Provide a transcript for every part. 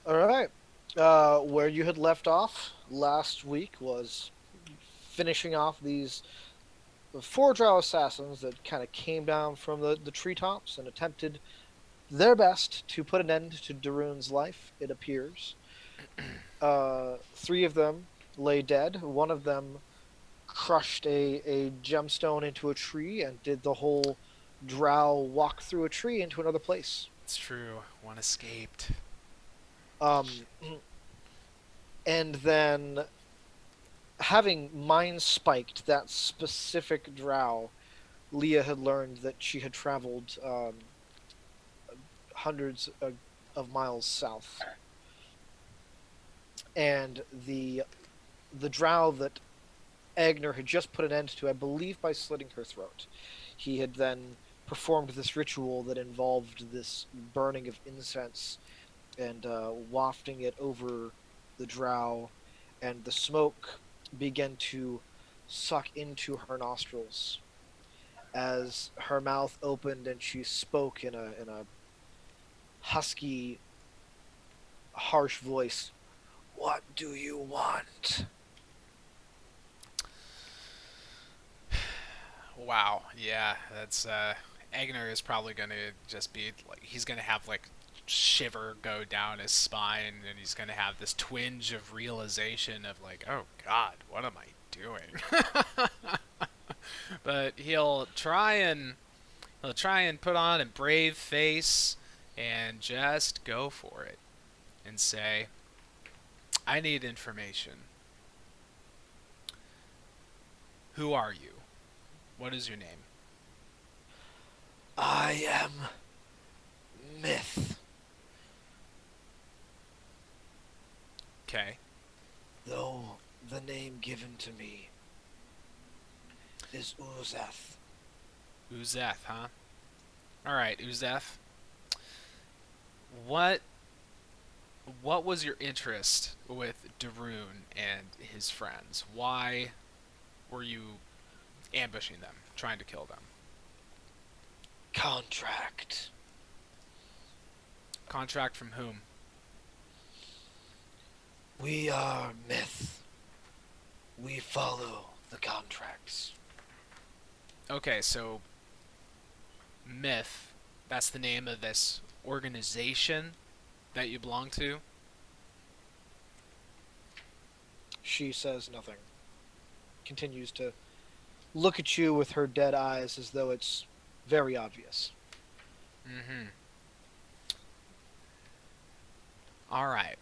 All right. Where you had left off last week was finishing off these four drow assassins that kind of came down from the treetops and attempted their best to put an end to Darun's life, it appears. Three of them lay dead. One of them crushed a gemstone into a tree and did the whole drow walk through a tree into another place. It's true. One escaped. Um, and then having mind spiked that specific drow, Leah had learned that she had traveled hundreds of miles south, and the drow that Eigner had just put an end to, I believe, by slitting her throat. He had then performed this ritual that involved this burning of incense and wafting it over the drow, and the smoke began to suck into her nostrils as her mouth opened and she spoke in a husky, harsh voice. What do you want? Wow. Yeah, that's Egner is probably gonna just be like he's gonna have like shiver go down his spine, and he's gonna have this twinge of realization of like, oh God, what am I doing? But he'll try and put on a brave face and just go for it and say, I need information. Who are you? What is your name? I am myth, Okay. though the name given to me is Uzeth. Uzeth, huh? Alright, Uzeth. What what was your interest with Darun and his friends? Why were you ambushing them, trying to kill them? Contract. Contract from whom? We are myth. We follow the contracts. Okay, so Myth, that's the name of this organization that you belong to? She says nothing. Continues to look at you with her dead eyes as though it's very obvious. Mm-hmm. Alright.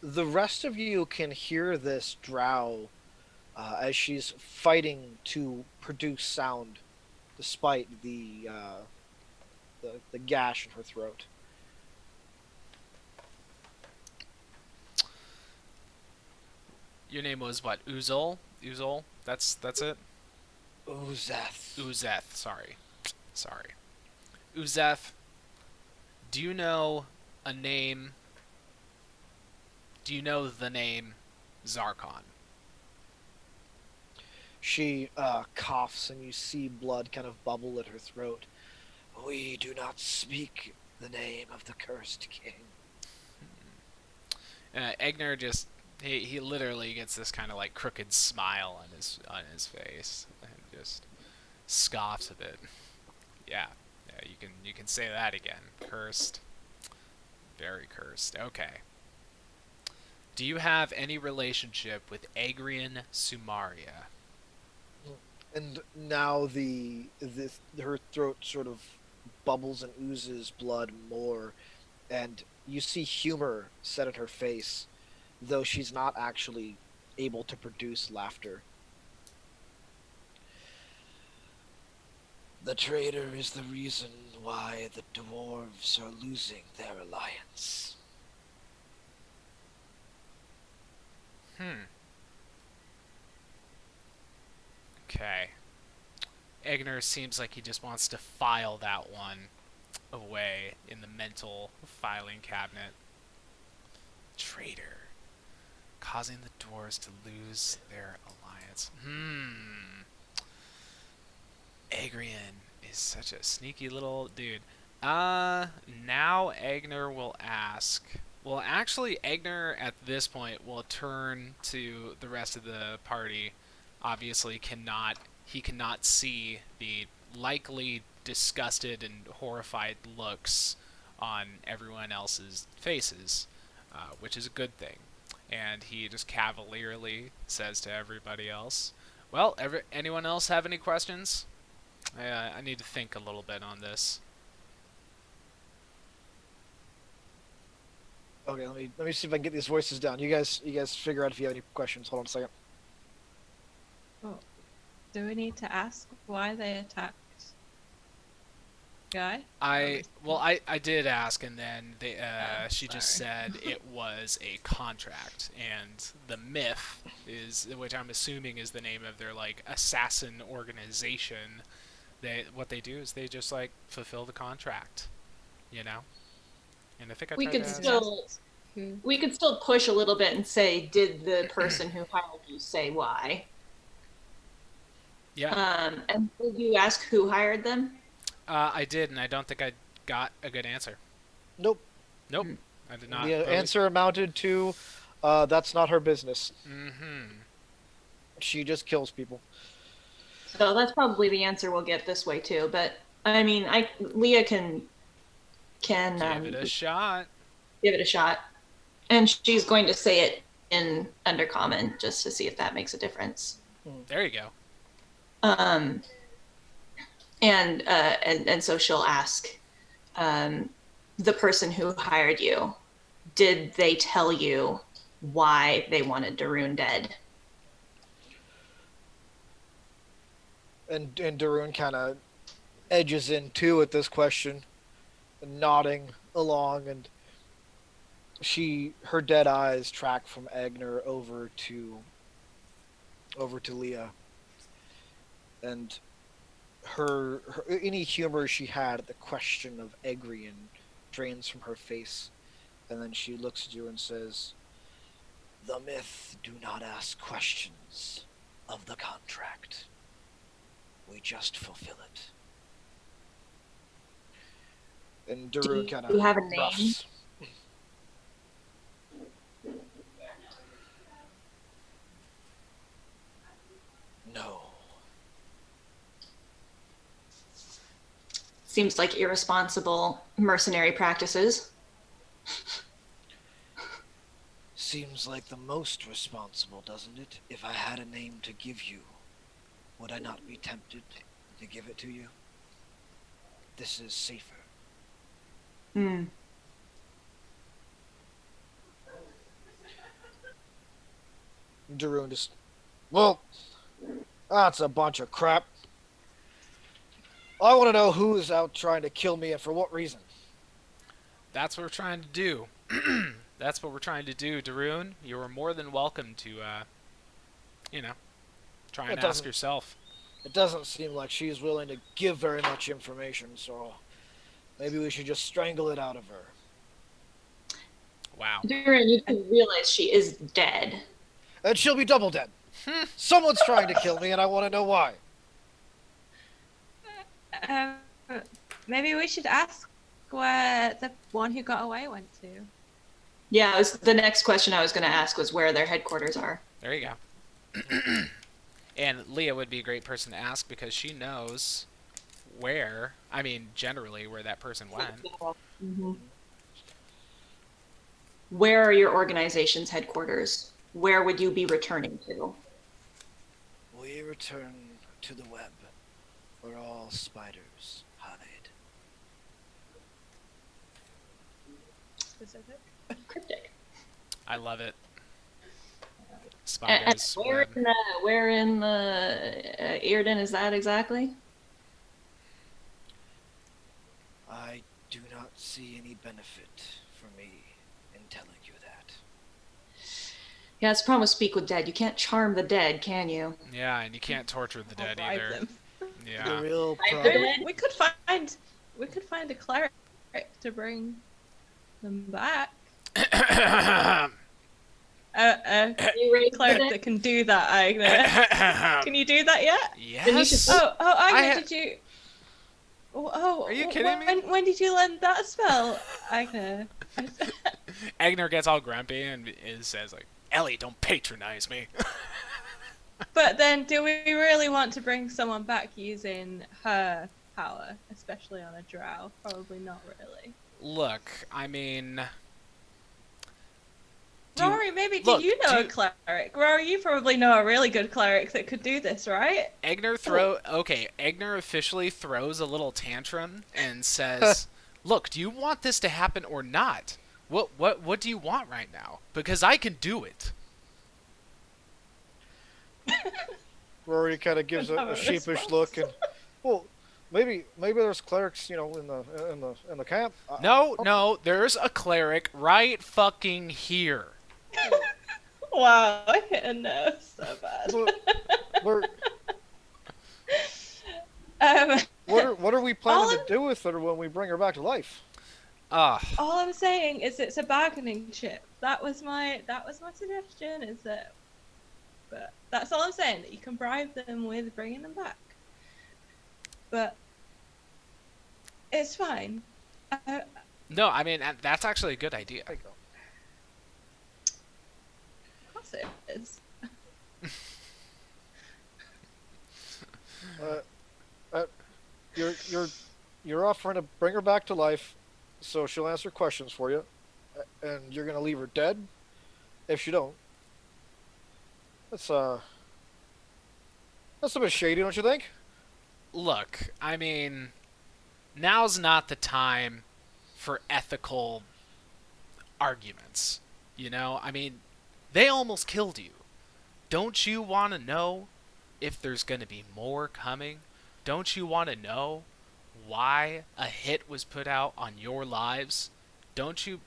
The rest of you can hear this drow as she's fighting to produce sound despite the gash in her throat. Your name was what? Uzol? Uzol? That's it? Uzeth. Uzeth, sorry. Sorry. Uzeth, do you know a name? Do you know the name Zarkon? She coughs and you see blood kind of bubble at her throat. We do not speak the name of the cursed king. Egner just he literally gets this kind of like crooked smile on his face and just scoffs a bit. Yeah, yeah, you can say that again. Cursed, very cursed. Okay. Do you have any relationship with Agrian Sumaria? And now her throat sort of bubbles and oozes blood more, and you see humor set in her face, though she's not actually able to produce laughter. The traitor is the reason why the dwarves are losing their alliance. Hmm. Okay. Egner seems like he just wants to file that one away in the mental filing cabinet. Traitor. Causing the dwarves to lose their alliance. Agrian is such a sneaky little dude. Now Agner will ask. Well, actually, Eigner at this point will turn to the rest of the party. Obviously, he cannot see the likely disgusted and horrified looks on everyone else's faces, which is a good thing. And he just cavalierly says to everybody else, "Well, anyone else have any questions? I need to think a little bit on this." Okay, let me see if I can get these voices down. You guys figure out if you have any questions. Hold on a second. Oh, do we need to ask why they attacked Guy? I did ask, and then she just Sorry. said it was a contract, and the myth is, which I'm assuming is the name of their like assassin organization. What they do is they just like fulfill the contract, you know. And I think I We tried could to ask- still we could still push a little bit and say, did the person who hired you say why? Yeah, And did you ask who hired them? I did, and I don't think I got a good answer. Nope. Nope, I did not. The But answer amounted to, that's not her business. Mm-hmm. She just kills people. So that's probably the answer we'll get this way too. But I mean, Leah can Give it a shot. give it a shot, and she's going to say it in Undercommon just to see if that makes a difference. There you go. And so she'll ask, the person who hired you, did they tell you why they wanted Darun dead? And Darun kind of edges in too at this question, nodding along, and her dead eyes track from Eigner over to Leah, and her any humor she had at the question of Egrian drains from her face, and then she looks at you and says, "The myth do not ask questions of the contract. We just fulfill it." And Darun kind of you have a name? ruffs. No. Seems like irresponsible mercenary practices. Seems like the most responsible, doesn't it? If I had a name to give you, would I not be tempted to give it to you? This is safer. Hmm. Darun just, well, that's a bunch of crap. I want to know who's out trying to kill me and for what reason. That's what we're trying to do. That's what we're trying to do, Darun. You are more than welcome to, try and ask yourself. It doesn't seem like she's willing to give very much information, so maybe we should just strangle it out of her. Wow. Darun, you do realize she is dead. And she'll be double dead. Someone's trying to kill me, and I want to know why. Maybe we should ask where the one who got away went to. Yeah, the next question I was going to ask was where their headquarters are. There you go. And Leah would be a great person to ask because she knows generally where that person went. Mm-hmm. Where are your organization's headquarters? Where would you be returning to? We return to the web, where all spiders hide. Specific. Cryptic. I love it. And Spiders. where in the Earden is that exactly? I do not see any benefit for me in telling you that. Yeah, it's the problem with Speak with Dead. You can't charm the dead, can you? Yeah, and you can't torture the dead Revive either. them. The Yeah. real I problem. bet. We could find a cleric to bring them back. You raised Cleric it? that can do that, Eigner. Can you do that yet? Then you should- Yes. Oh, Eigner, I ha- did you? Oh, Are you kidding me? When did you learn that spell, Eigner? Eigner gets all grumpy and says like, "Ellie, don't patronize me." But then, do we really want to bring someone back using her power, especially on a drow? Probably not really. Look, I mean, Rory, maybe do you know a cleric? Rory, you probably know a really good cleric that could do this, right? Eigner officially throws a little tantrum and says, "Look, do you want this to happen or not? What do you want right now? Because I can do it." Rory kind of gives a sheepish look, and well, maybe there's clerics, in the camp. No, there's a cleric right fucking here. Wow, I hit a nerve so bad. What are we planning to do with her when we bring her back to life? All I'm saying is it's a bargaining chip. That was my suggestion. But that's all I'm saying. That you can bribe them with bringing them back. But it's fine. No, I mean that's actually a good idea. There you go. Of course it is. You're offering to bring her back to life, so she'll answer questions for you, and you're gonna leave her dead if she don't. That's a bit shady, don't you think? Look, I mean, now's not the time for ethical arguments. I mean, they almost killed you. Don't you want to know if there's going to be more coming? Don't you want to know why a hit was put out on your lives? Don't you?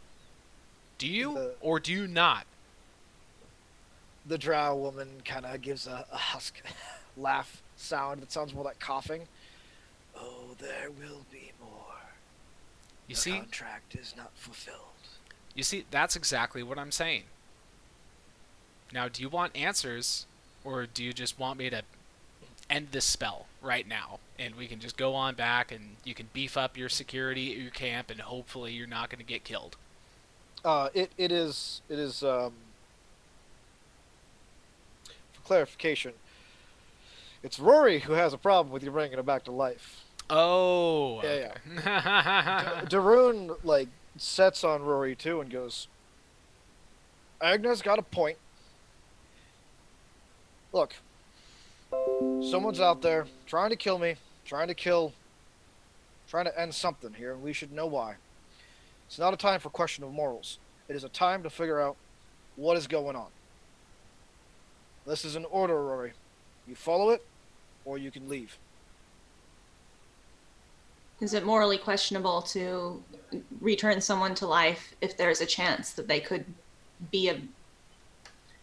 Do you or do you not? The drow woman kind of gives a husk laugh sound that sounds more like coughing. Oh, there will be more. You the see? Contract is not fulfilled. You see, that's exactly what I'm saying. Now, do you want answers, or do you just want me to end this spell right now, and we can just go on back, and you can beef up your security at your camp, and hopefully you're not going to get killed? It is for clarification. It's Rory who has a problem with you bringing her back to life. Oh. Yeah, okay. yeah. Darun sets on Rory too and goes, Agnes got a point. Look, someone's out there trying to kill me, trying to end something here, and we should know why. It's not a time for question of morals. It is a time to figure out what is going on. This is an order, Rory. You follow it, or you can leave. Is it morally questionable to return someone to life if there's a chance that they could be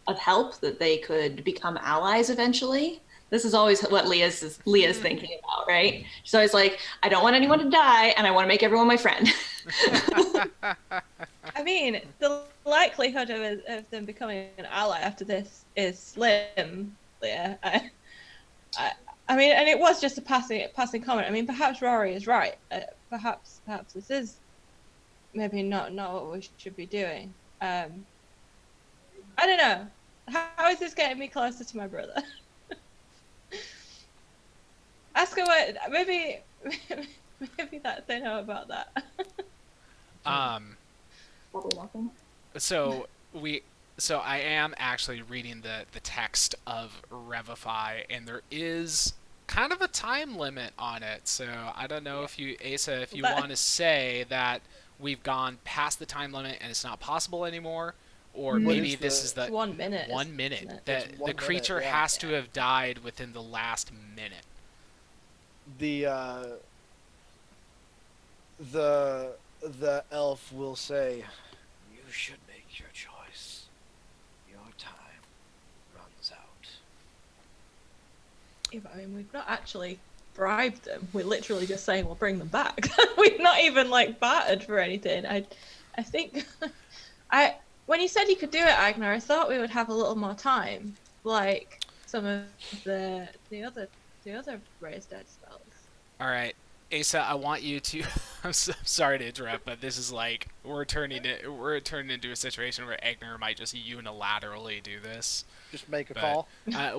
of help, that they could become allies eventually? This is always what Leah's thinking about, right? She's always like, I don't want anyone to die, and I want to make everyone my friend. I mean, the likelihood of them becoming an ally after this is slim, Leah. I mean, and it was just a passing comment. I mean, perhaps Rory is right. Perhaps this is maybe not what we should be doing. I don't know. How is this getting me closer to my brother? Ask her what. Maybe that they know about that. Probably nothing. So I am actually reading the text of Revify, and there is kind of a time limit on it. So I don't know if you, Asa, if you want to say that we've gone past the time limit and it's not possible anymore, or maybe this is the 1 minute. 1 minute. It's 1 The creature minute, has to have died within the last minute. The elf will say, you should make your choice. Your time runs out. Yeah, but I mean, we've not actually bribed them. We're literally just saying we'll bring them back. We've not even bartered for anything. I think when you said you could do it, Eigner, I thought we would have a little more time, like some of the other raised dead spells. All right. Asa, I want you to. Sorry to interrupt, but this is like we're turning into a situation where Eigner might just unilaterally do this. Just make a But call.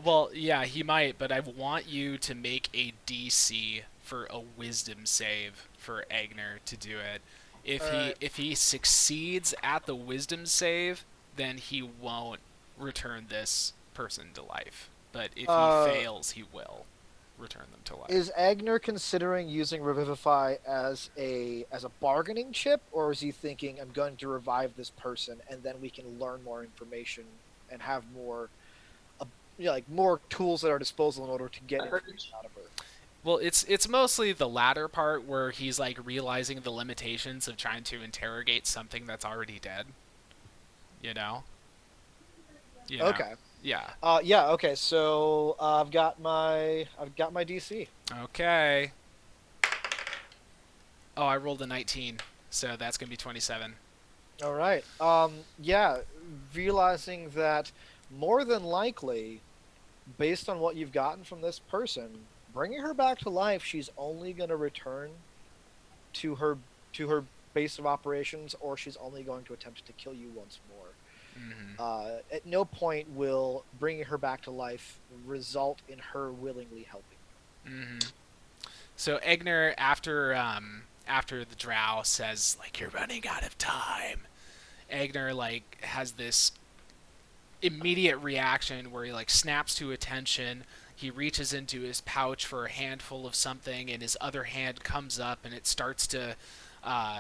well, yeah, he might. But I want you to make a DC for a Wisdom save for Eigner to do it. Alright. If he succeeds at the Wisdom save, then he won't return this person to life. But if he fails, he will return them to life. Is Agner considering using Revivify as a bargaining chip, or is he thinking I'm going to revive this person and then we can learn more information and have more, like more tools at our disposal in order to get information out of her? Well, it's mostly the latter part where he's like realizing the limitations of trying to interrogate something that's already dead. You know? You know? Okay. Yeah. Yeah. Okay. So I've got my DC. Okay. Oh, I rolled a 19, so that's gonna be 27. All right. Yeah. Realizing that more than likely, based on what you've gotten from this person, bringing her back to life, she's only going to return to her base of operations, or she's only going to attempt to kill you once more. Mm-hmm. At no point will bringing her back to life result in her willingly helping. Mm-hmm. So Eigner, after the drow says like you're running out of time, Eigner like has this immediate reaction where he like snaps to attention. He reaches into his pouch for a handful of something, and his other hand comes up and it starts to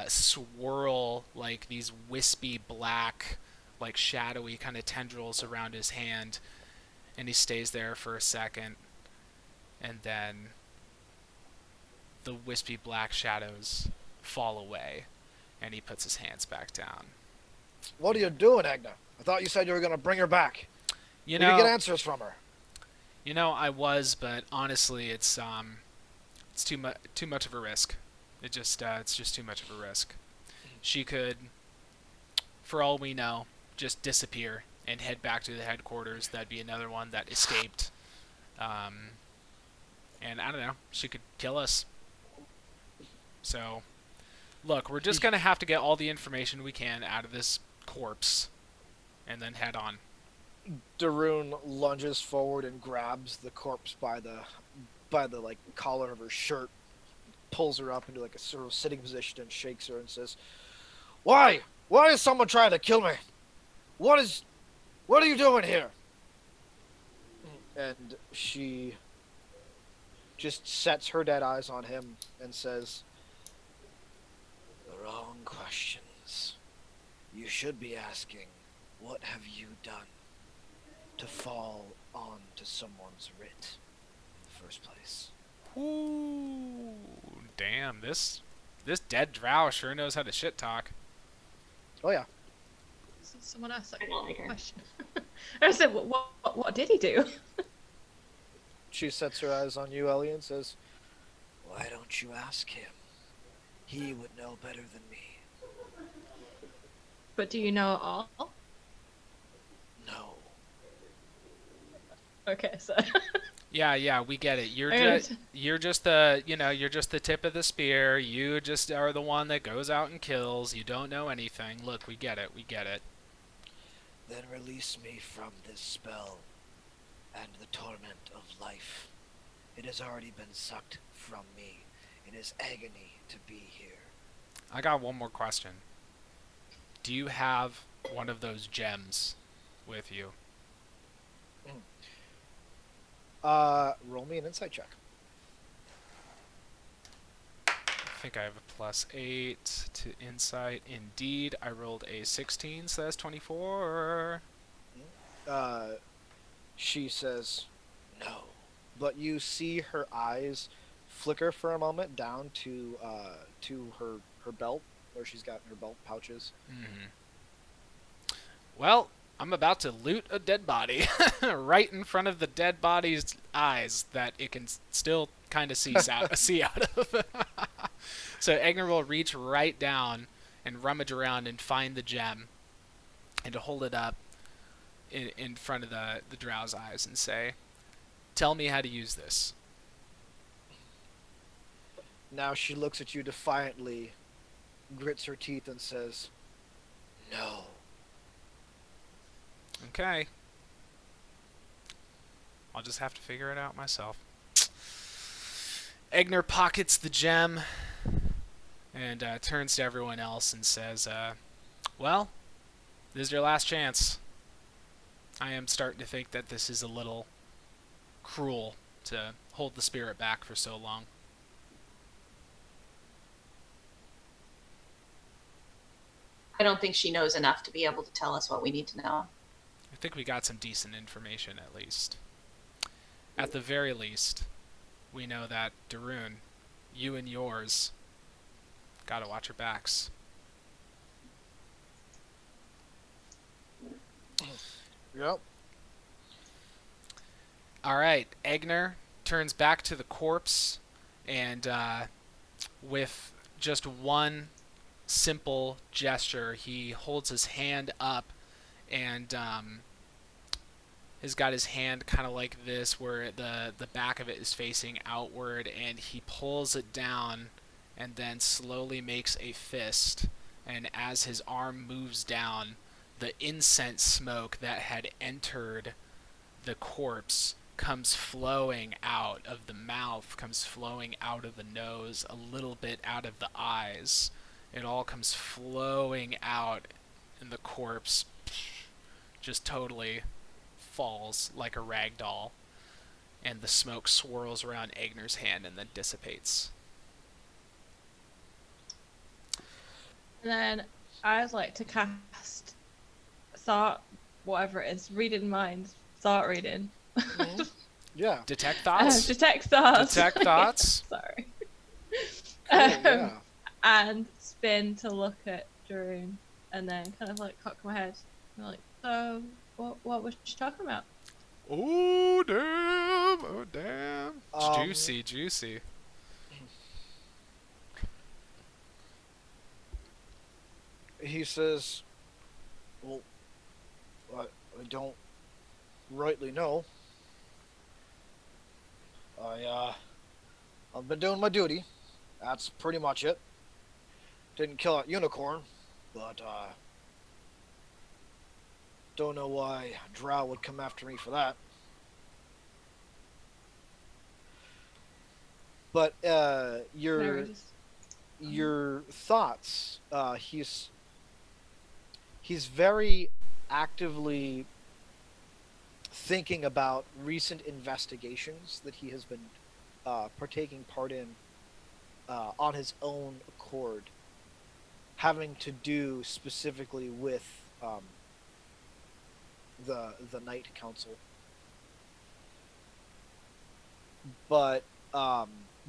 swirl like these wispy black, like shadowy kind of tendrils around his hand, and he stays there for a second, and then the wispy black shadows fall away, and he puts his hands back down. What are you doing, Agner? I thought you said you were going to bring her back. You We need to know, get answers from her. you know, I was, but honestly, it's too much of a risk. It's just too much of a risk. She could, for all we know, just disappear and head back to the headquarters. That'd be another one that escaped. And I don't know, she could kill us. So, look, we're just gonna have to get all the information we can out of this corpse, and then head on. Daroon lunges forward and grabs the corpse by the like collar of her shirt, pulls her up into like a sort of sitting position and shakes her and says, "Why? Why is someone trying to kill me? What are you doing here?" And she just sets her dead eyes on him and says, "The wrong questions. You should be asking, what have you done to fall onto someone's writ in the first place?" Ooh, damn, this dead drow sure knows how to shit talk. Oh yeah. Someone asked that I don't like her. question. I said, what did he do? She sets her eyes on you, Ellie, and says, "Why don't you ask him? He would know better than me." But do you know it all? No. Okay, so Yeah, we get it. You're just the tip of the spear. You just are the one that goes out and kills. You don't know anything. Look, we get it. Then release me from this spell and the torment of life. It has already been sucked from me. It is agony to be here. I got one more question. Do you have one of those gems with you? Roll me an insight check. I think I have a +8 to insight. Indeed, I rolled a 16, so that's 24. She says, "No." But you see her eyes flicker for a moment down to her belt, where she's got her belt pouches. Mm-hmm. Well, I'm about to loot a dead body right in front of the dead body's eyes that it can still kind of see out of. So Eigner will reach right down and rummage around and find the gem and to hold it up in front of the drow's eyes and say, "Tell me how to use this." Now she looks at you defiantly, grits her teeth, and says, "No." Okay. I'll just have to figure it out myself. Eigner pockets the gem and turns to everyone else and says, well, this is your last chance. I am starting to think that this is a little cruel to hold the spirit back for so long. I don't think she knows enough to be able to tell us what we need to know. I think we got some decent information at least. At the very least, we know that Darun, you and yours, gotta watch your backs. Yep. Alright, Eigner turns back to the corpse and with just one simple gesture, he holds his hand up and has got his hand kind of like this where the back of it is facing outward, and he pulls it down and then slowly makes a fist, and as his arm moves down, the incense smoke that had entered the corpse comes flowing out of the mouth, comes flowing out of the nose, a little bit out of the eyes. It all comes flowing out, and the corpse just totally falls like a rag doll, and the smoke swirls around Eigner's hand and then dissipates. And then I'd like to cast thought, whatever it is, reading minds, thought reading. Mm-hmm. Yeah. Detect thoughts? Detect thoughts. Detect thoughts? Sorry. Cool, yeah. And spin to look at Darun, and then kind of like cock my head. And like, so what was she talking about? Oh, damn. Oh, damn. Juicy, juicy. He says, "Well, I don't rightly know. I've been doing my duty. That's pretty much it. Didn't kill a unicorn, but don't know why Drow would come after me for that. But your thoughts, he's very actively thinking about recent investigations that he has been partaking part in on his own accord, having to do specifically with the Night Council. But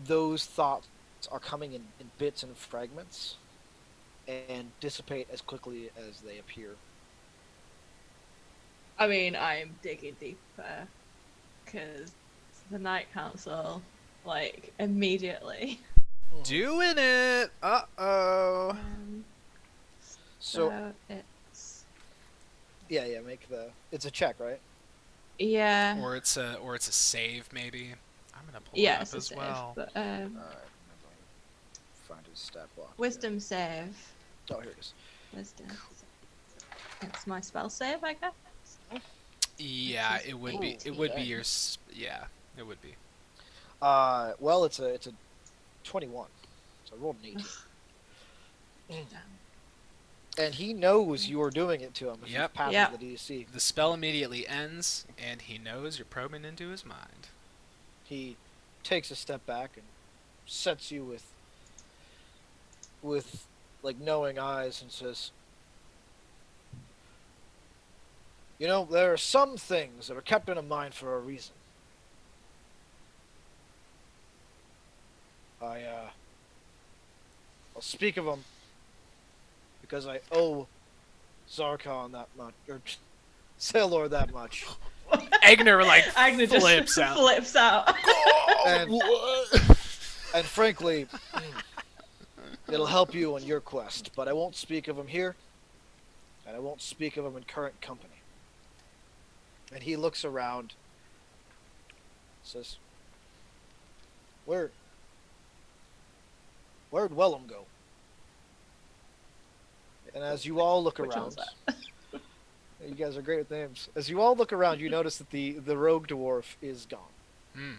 those thoughts are coming in bits and fragments and dissipate as quickly as they appear. I mean, I'm digging deeper because the Night Council, like, immediately. Doing it! Uh-oh. So it's... yeah, it's a check, right? Yeah. Or it's a save, maybe. I'm gonna pull Yeah, it it's up a as save, well. but, Alright, find his stat block. Wisdom save. Oh, here it is. Wisdom. It's my spell save, I guess. Yeah, it would be. It would be dang. your. Yeah, it would be. Well, it's a 21. So I rolled an 18. And he knows you are doing it to him if Yep. you pass Yep. the DC. The spell immediately ends, and he knows you're probing into his mind. He takes a step back and sets you with like knowing eyes and says, "You know, there are some things that are kept in a mind for a reason. I'll speak of them because I owe Zarkon that much, or Sailor that much." Eigner Eigner just flips out. flips out. And frankly, it'll help you on your quest, but I won't speak of him here, and I won't speak of him in current company. And he looks around, says, Where'd Wellum go? And as you all look Which one's around, that? you guys are great with names. As you all look around, you notice that the rogue dwarf is gone. Hmm.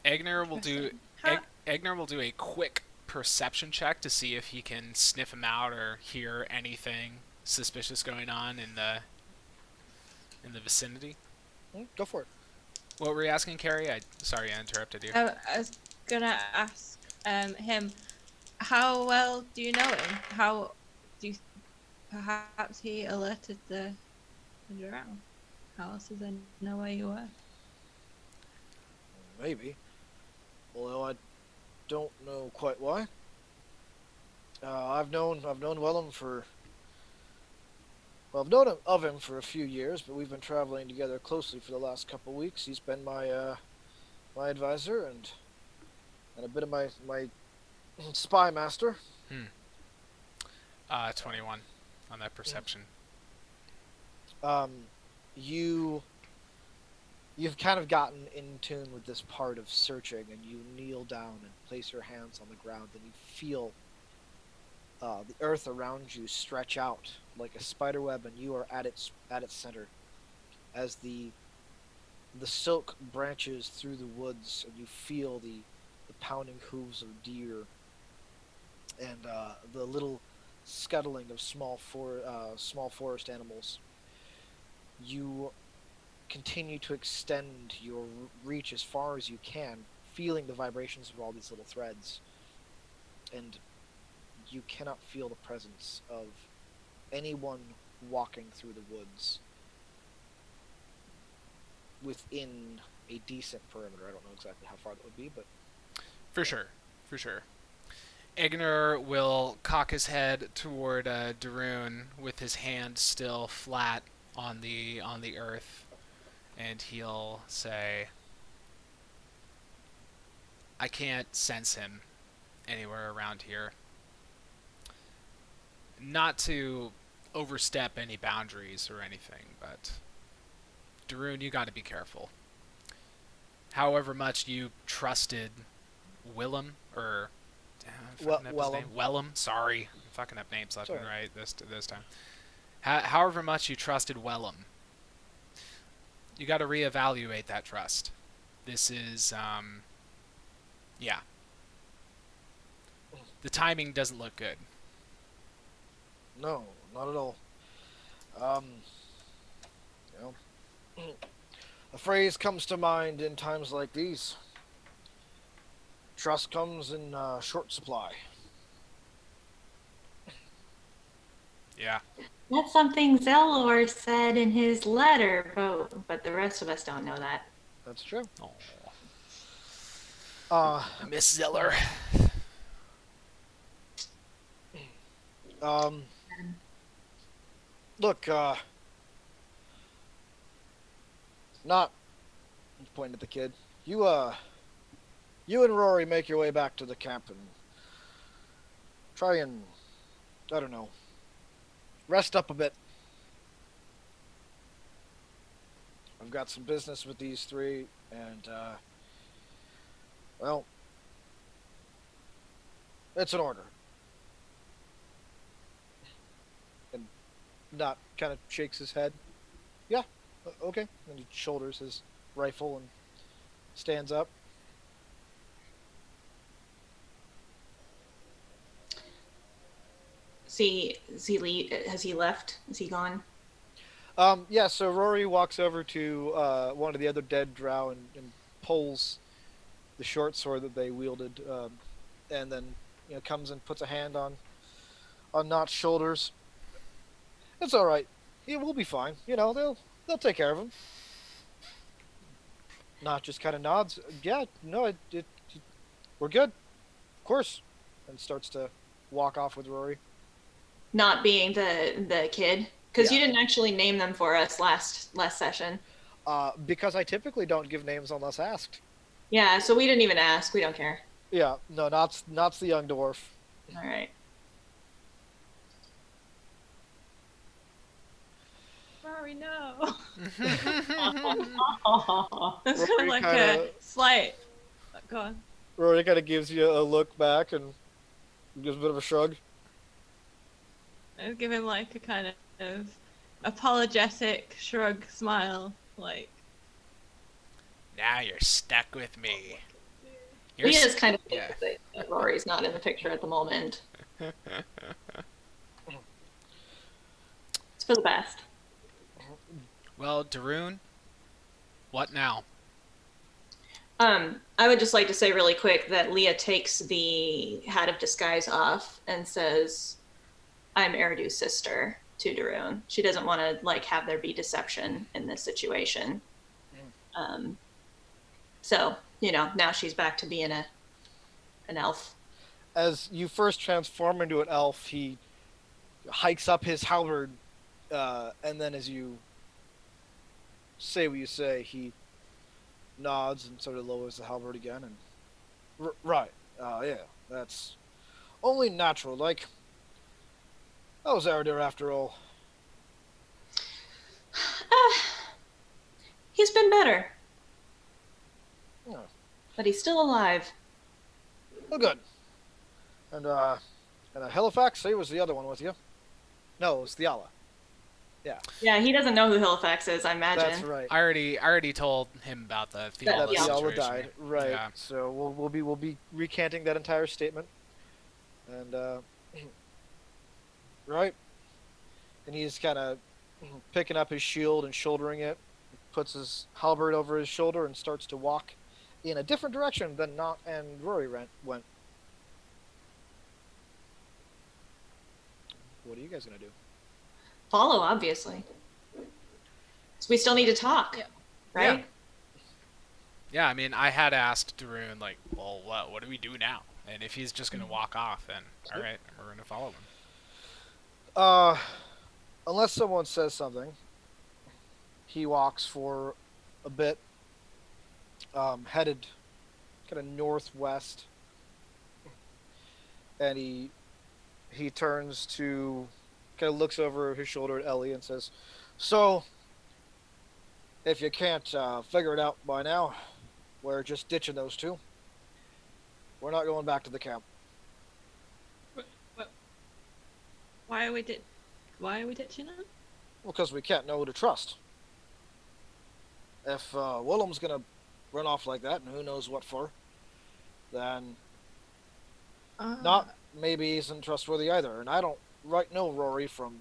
Eigner will do. Interesting. How- Eigner will do a quick perception check to see if he can sniff him out or hear anything suspicious going on in the vicinity. Go for it. What were you asking, Carrie? Sorry, I interrupted you. I was gonna ask him, how well do you know him? How do you perhaps he alerted the drow? How else does he know where you were? Maybe. Although I don't know quite why. I've known Wellum for. Well, I've known of him for a few years, but we've been traveling together closely for the last couple of weeks. He's been my my advisor and a bit of my spy master. 21 on that perception. You've kind of gotten in tune with this part of searching, and you kneel down and place your hands on the ground, and you feel the earth around you stretch out like a spider web, and you are at its center, as the silk branches through the woods, and you feel the pounding hooves of deer, and the little scuttling of small forest animals. You continue to extend your reach as far as you can, feeling the vibrations of all these little threads, and you cannot feel the presence of anyone walking through the woods within a decent perimeter. I don't know exactly how far that would be, but For sure. Eigner will cock his head toward Darun with his hand still flat on the earth, and he'll say, "I can't sense him anywhere around here. Not to overstep any boundaries or anything, but Darun, you got to be careful. However much you trusted Willem, or Wellum. Sorry, I'm fucking up names left and right this time. However much you trusted Wellum, you got to reevaluate that trust. This is, yeah. The timing doesn't look good. no, not at all. You know, a phrase comes to mind in times like these. Trust comes in short supply. Yeah. That's something Zelor said in his letter, but the rest of us don't know that. That's true. Oh. Miss Zeller. Look, not pointing at the kid. You and Rory make your way back to the camp and try and, I don't know, rest up a bit. I've got some business with these three, and, well, it's an order. And Not kind of shakes his head. Yeah, okay. And he shoulders his rifle and stands up. Has he left? Is he gone? Yeah, so Rory walks over to one of the other dead drow and pulls the short sword that they wielded, and then comes and puts a hand on Not's shoulders. It's all right. We'll be fine. They'll take care of him. Not just kind of nods. Yeah, no, we're good. Of course, and starts to walk off with Rory. Not being the kid, because Yeah. you didn't actually name them for us last session. Because I typically don't give names unless asked. Yeah, so we didn't even ask. We don't care. Yeah, no, Not's the young dwarf. All right. Rory, no. Oh. That's kind of Rory like kinda- a slight. Go on. Rory kind of gives you a look back and gives a bit of a shrug. I give him like a kind of apologetic shrug smile, like. Now you're stuck with me. He is kind of yeah. that Rory's not in the picture at the moment. It's for the best. Well, Daroon, what now? I would just like to say really quick that Leah takes the hat of disguise off and says, "I'm Eridu's sister," to Daroon. She doesn't want to like have there be deception in this situation. So now she's back to being an elf. As you first transform into an elf, he hikes up his halberd, and then as you say what you say, he nods and sort of lowers the halberd again. And right, yeah, that's only natural. Like, how's Eridur after all? He's been better, Oh, but he's still alive. well, good. And Halifax, he was the other one with you. No, it was Theala. Yeah, he doesn't know who Halifax is, I imagine. That's right. I already told him about the Theala Yeah. Theala situation. died. Right. Yeah. So we'll be recanting that entire statement. And right. And he's kind of picking up his shield and shouldering it, puts his halberd over his shoulder, and starts to walk in a different direction than Not and Rory went. What are you guys gonna do? Follow, obviously. So we still need to talk, Yeah. right? Yeah, I mean, I had asked Daroon, like, well, what do we do now? And if he's just going to walk off, then, all right, we're going to follow him. Unless someone says something, he walks for a bit, headed kind of northwest, and he turns to, kind of looks over his shoulder at Ellie and says, "So, if you can't figure it out by now, we're just ditching those two. We're not going back to the camp." Why are we ditching them? Well, because we can't know who to trust. If Willem's gonna run off like that, and who knows what for, then Not maybe isn't trustworthy either. And I don't know Rory from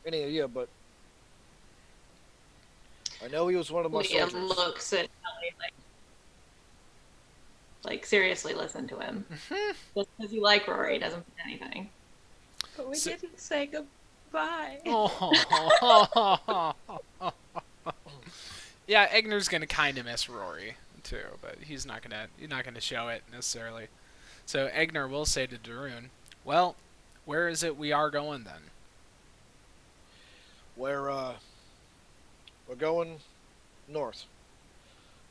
any of you, but I know he was one of my Liam soldiers. looks at Ellie like seriously listen to him. Just because you like Rory doesn't mean anything. But we So- didn't say goodbye. Oh. Yeah, Eigner's gonna kind of miss Rory too, but he's not gonna show it necessarily. So Eigner will say to Daroon, "Well, where is it we are going then?" We're going north.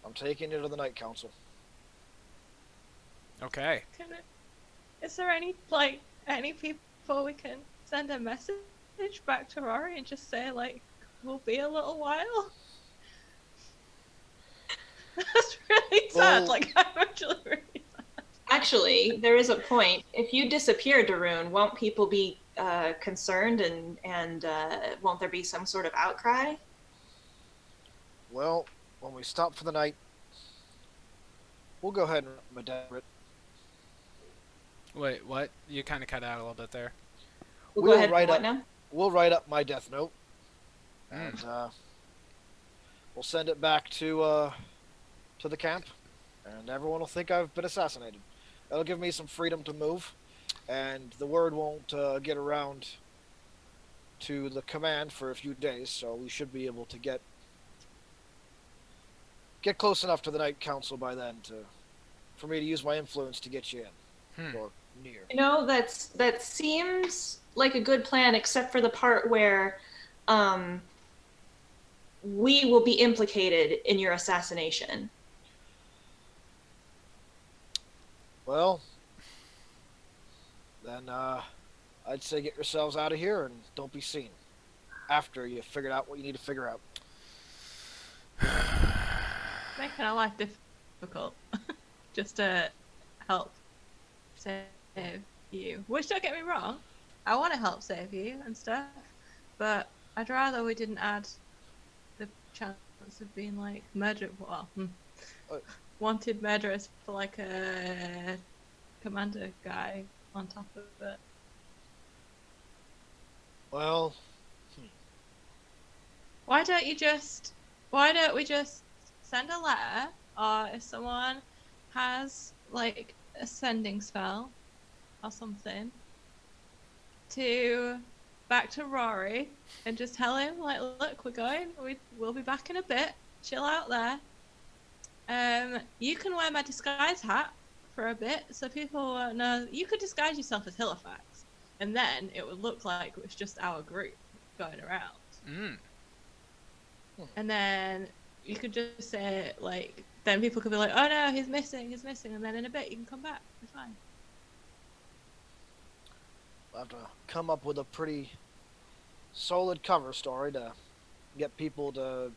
I'm taking you to the Night Council. Okay. Is there any people we can send a message back to Rory and just say like we'll be a little while? That's really sad. Well- Like I'm actually really sad. Actually, there is a point. If you disappear, Daroon, won't people be concerned and won't there be some sort of outcry? Well, when we stop for the night, we'll go ahead and Madrid. Wait, what? You kind of cut out a little bit there. We'll We'll go ahead write and what up- now? We'll write up my death note, Mm. and we'll send it back to the camp, and everyone will think I've been assassinated. That'll give me some freedom to move, and the word won't get around to the command for a few days, so we should be able to get close enough to the Night Council by then for me to use my influence to get you in, or near. You know, that seems like a good plan, except for the part where we will be implicated in your assassination. Well, then I'd say get yourselves out of here and don't be seen after you figured out what you need to figure out. Making our life difficult. just to help save you. Which, don't get me wrong, I want to help save you and stuff, but I'd rather we didn't add the chance of being like murdered. Well, wanted murderers for like a commander guy on top of it. Well, Why don't we just send a letter, or if someone has like a sending spell or something, back to Rory and just tell him like, look, we'll be back in a bit. Chill out there. You can wear my disguise hat for a bit, so people won't know. You could disguise yourself as Halifax, and then it would look like it was just our group going around. Mm. And then you could just say, like, then people could be like, oh no, he's missing, and then in a bit you can come back. It's fine. I'll have to come up with a pretty solid cover story to get people to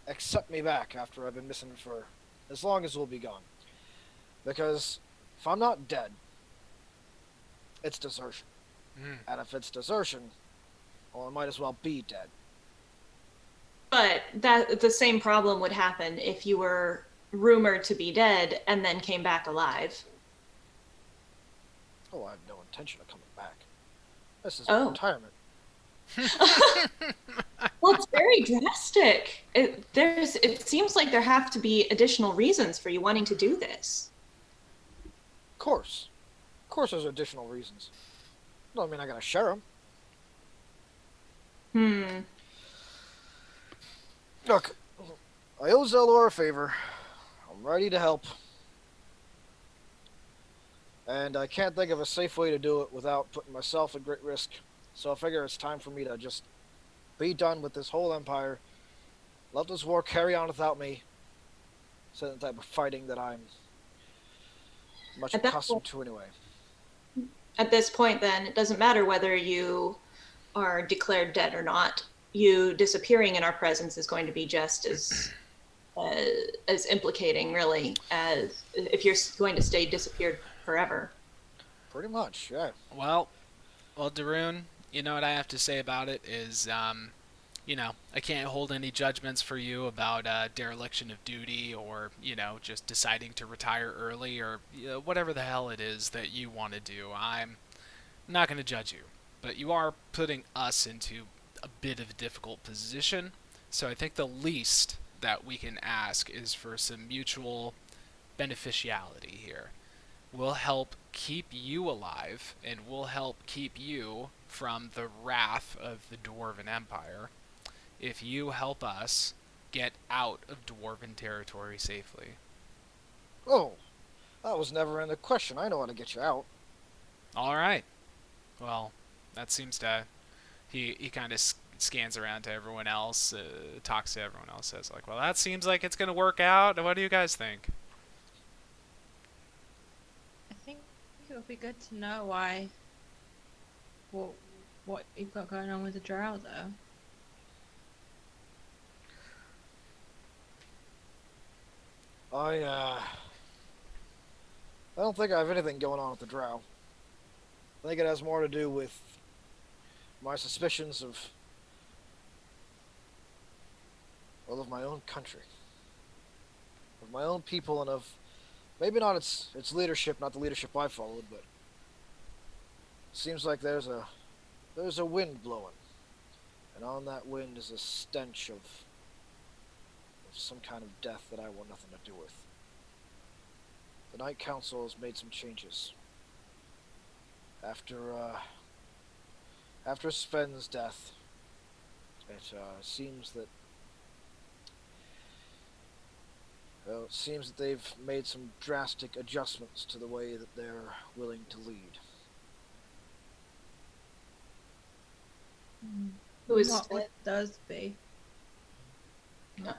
accept me back after I've been missing for as long as we'll be gone. Because if I'm not dead, it's desertion. Mm. And if it's desertion, well, I might as well be dead. But that the same problem would happen if you were rumored to be dead and then came back alive. Oh, I have no intention of coming back. This is Oh. retirement. Well, it's very drastic. It seems like there have to be additional reasons for you wanting to do this. Of course. Of course there's additional reasons. Don't mean I gotta share them. Look, I owe Zelor a favor. I'm ready to help. And I can't think of a safe way to do it without putting myself at great risk. So I figure it's time for me to just be done with this whole empire. Let this war carry on without me. It's the type of fighting that I'm much At that accustomed to anyway. At this point, then, it doesn't matter whether you are declared dead or not. You disappearing in our presence is going to be just as implicating, really, as if you're going to stay disappeared forever. Pretty much, yeah. Well, Daroon, you know what I have to say about it is, I can't hold any judgments for you about dereliction of duty or, just deciding to retire early or whatever the hell it is that you want to do. I'm not going to judge you, but you are putting us into a bit of a difficult position, so I think the least that we can ask is for some mutual beneficiality here. We'll help keep you alive, and we'll help keep you from the wrath of the Dwarven Empire if you help us get out of Dwarven territory safely. Oh, that was never in the question. I know how to get you out. Alright. Well, that seems to... He kind of scans around to everyone else, talks to everyone else, says, like, well, that seems like it's going to work out. What do you guys think? I think it would be good to know what you've got going on with the drow, though. I don't think I have anything going on with the drow. I think it has more to do with my suspicions of my own country, of my own people, and of maybe not its leadership, not the leadership I followed, but it seems like there's a wind blowing, and on that wind is a stench of some kind of death that I want nothing to do with. The Night Council has made some changes after Sven's death. It seems that they've made some drastic adjustments to the way that they're willing to lead. Who is what Sven? would those be? No.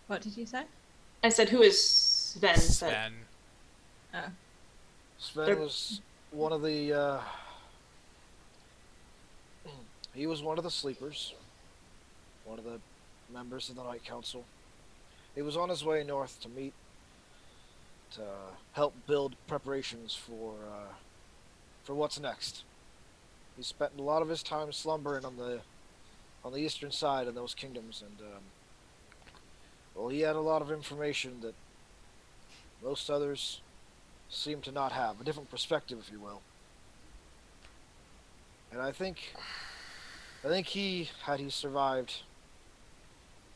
What did you say? I said, who is Sven? Sven. Oh. Sven was one of the he was one of the sleepers, one of the members of the Night Council. He was on his way north to meet help build preparations for what's next. He spent a lot of his time slumbering on the eastern side of those kingdoms, and well, he had a lot of information that most others seem to not have, a different perspective, if you will. And I think he, had he survived,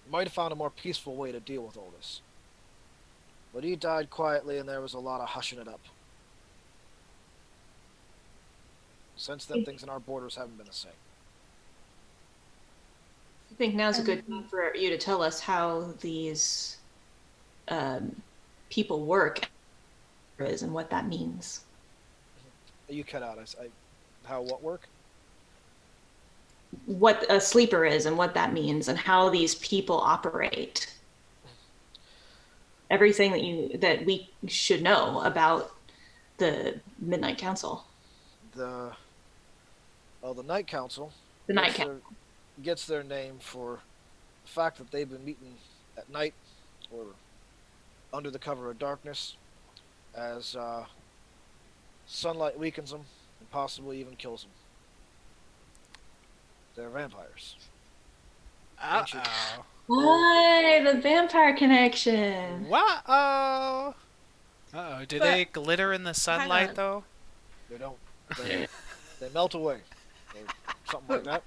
might have found a more peaceful way to deal with all this. But he died quietly, and there was a lot of hushing it up. Since then, things in our borders haven't been the same. I think now's a good time for you to tell us how these people work is and what that means. You cut out. How what work? What a sleeper is and what that means and how these people operate. Everything that we should know about the Midnight Council. The Night Council. The Night Council gets their name for the fact that they've been meeting at night or under the cover of darkness as sunlight weakens them and possibly even kills them. They're vampires. Uh-oh. Why the vampire connection? Whoa! Uh-oh. Do But- they glitter in the sunlight, on. though? They don't. They melt away. Or something like that.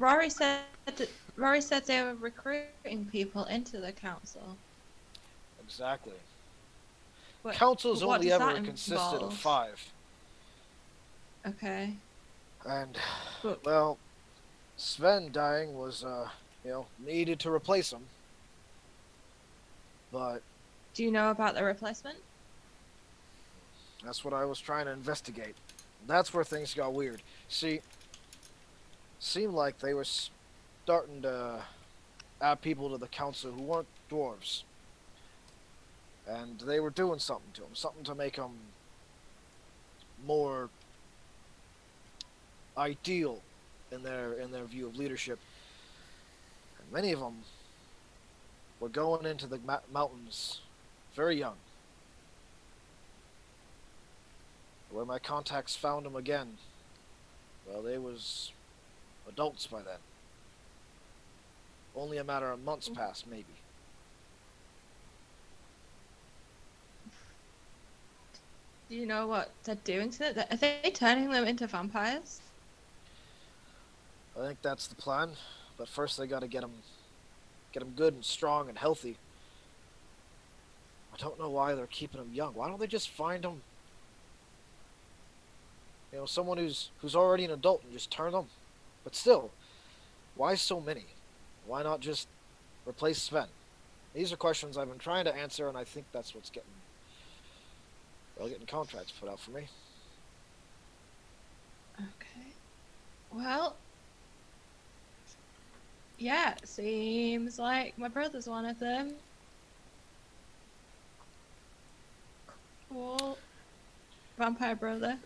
Rory said they were recruiting people into the council. Exactly. But Council's what only does ever that consisted of involve? 5. Okay. And, But- well, Sven dying was, needed to replace him. But Do you know about the replacement? that's what I was trying to investigate. That's where things got weird. See, seemed like they were starting to add people to the council who weren't dwarves. And they were doing something to them. Something to make them more ideal in their view of leadership. And many of them were going into the mountains very young. Where my contacts found them again, well, they was adults by then. Only a matter of months passed, maybe. Do you know what they're doing to it? Are they turning them into vampires? I think that's the plan, but first they gotta get them good and strong and healthy. I don't know why they're keeping them young. Why don't they just find them, someone who's already an adult and just turn them? But still, why so many? Why not just replace Sven? These are questions I've been trying to answer, and I think that's what's getting contracts put out for me. Okay. Well, yeah, seems like my brother's one of them. Cool. Vampire brother.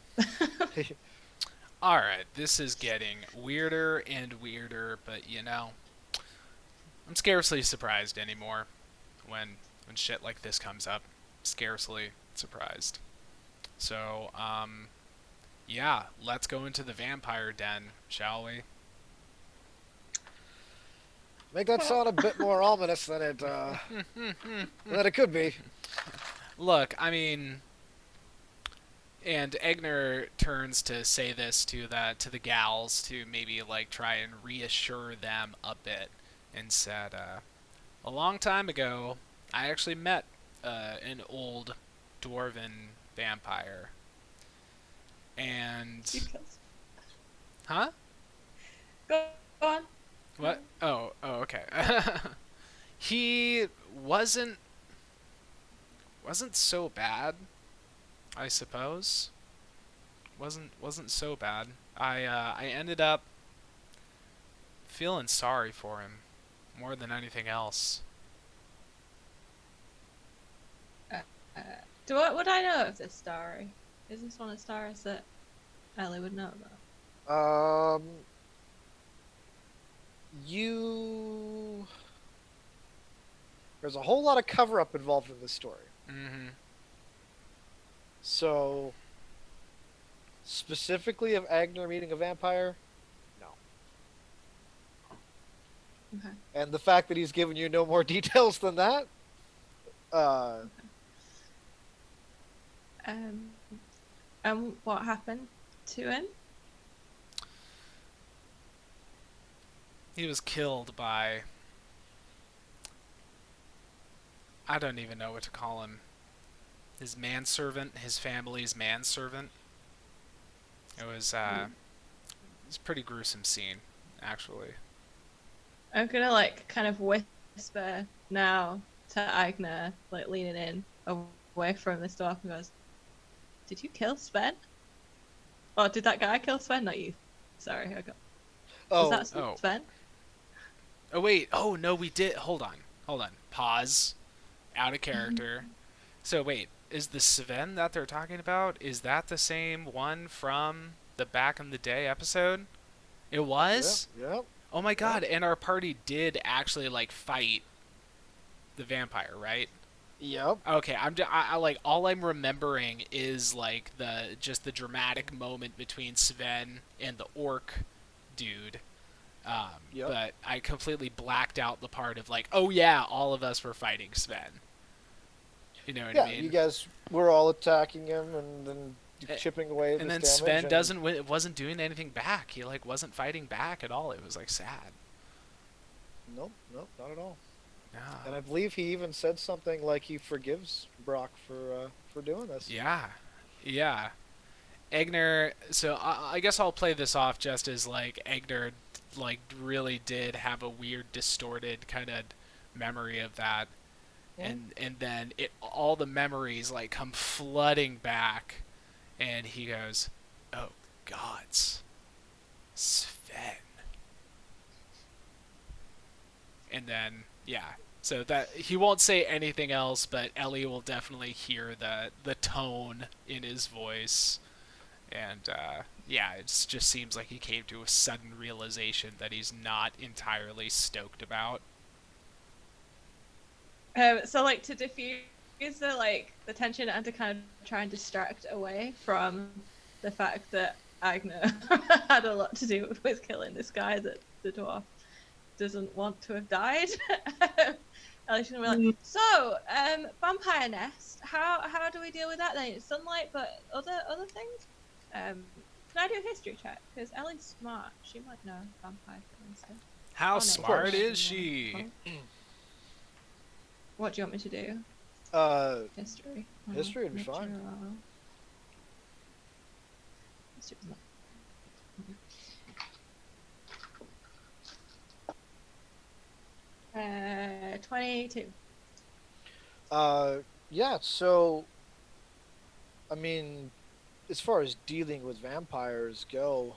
Alright, this is getting weirder and weirder, but I'm scarcely surprised anymore when shit like this comes up. Scarcely surprised. So, yeah, let's go into the vampire den, shall we? Make that sound a bit more ominous than it could be. Look, I mean, and Eigner turns to say this to the gals to maybe try and reassure them a bit, and said, a long time ago, I actually met an old dwarven vampire, and huh? Go on. What? Oh, okay. He wasn't so bad, I suppose. Wasn't so bad. I ended up feeling sorry for him more than anything else. Would I know of this story? Is this one of the stories that Ellie would know about? There's a whole lot of cover-up involved in this story. Mm-hmm. So, specifically of Eigner meeting a vampire, no. Okay. And the fact that he's given you no more details than that, uh, Um, and what happened to him? He was killed by, I don't even know what to call him. His manservant, his family's manservant. It was a pretty gruesome scene, actually. I'm gonna like kind of whisper now to Eigner, like leaning in away from the dwarf, and goes, "Did you kill Sven? Or did that guy kill Sven? Not you. Sorry, I got. Was oh, that Oh. Sven? Oh wait, oh no, we did. Hold on. Pause. Out of character. So wait, is the Sven that they're talking about, is that the same one from the Back in the Day episode? It was? yep. Oh my god, and our party did actually like fight the vampire, right? Yep. Okay, I like all I'm remembering is like the dramatic moment between Sven and the orc dude. Yep. But I completely blacked out the part of like, oh yeah, all of us were fighting Sven. You know what Yeah, I mean? you guys were all attacking him and then chipping away at And his then damage. Sven wasn't doing anything back. He like wasn't fighting back at all. It was like sad. Nope, not at all. Yeah. And I believe he even said something like he forgives Brock for doing this. Yeah. Yeah. Eigner, so I guess I'll play this off just as like Eigner like really did have a weird distorted kind of memory of that. Yeah. And then all the memories like come flooding back and he goes, "Oh gods. Sven." And then yeah. So that he won't say anything else, but Ellie will definitely hear the tone in his voice. And yeah, it just seems like he came to a sudden realization that he's not entirely stoked about. So like to diffuse the tension and to kind of try and distract away from the fact that Agner had a lot to do with killing this guy that the dwarf doesn't want to have died. Ellie's gonna be like, so vampire nest. How do we deal with that then? It's sunlight, but other things. Can I do a history check? Because Ellie's smart. She might know vampire stuff. How no. smart is she? What do you want me to do? History. History would be fine. History's not. 22. Yeah. So, I mean, as far as dealing with vampires go,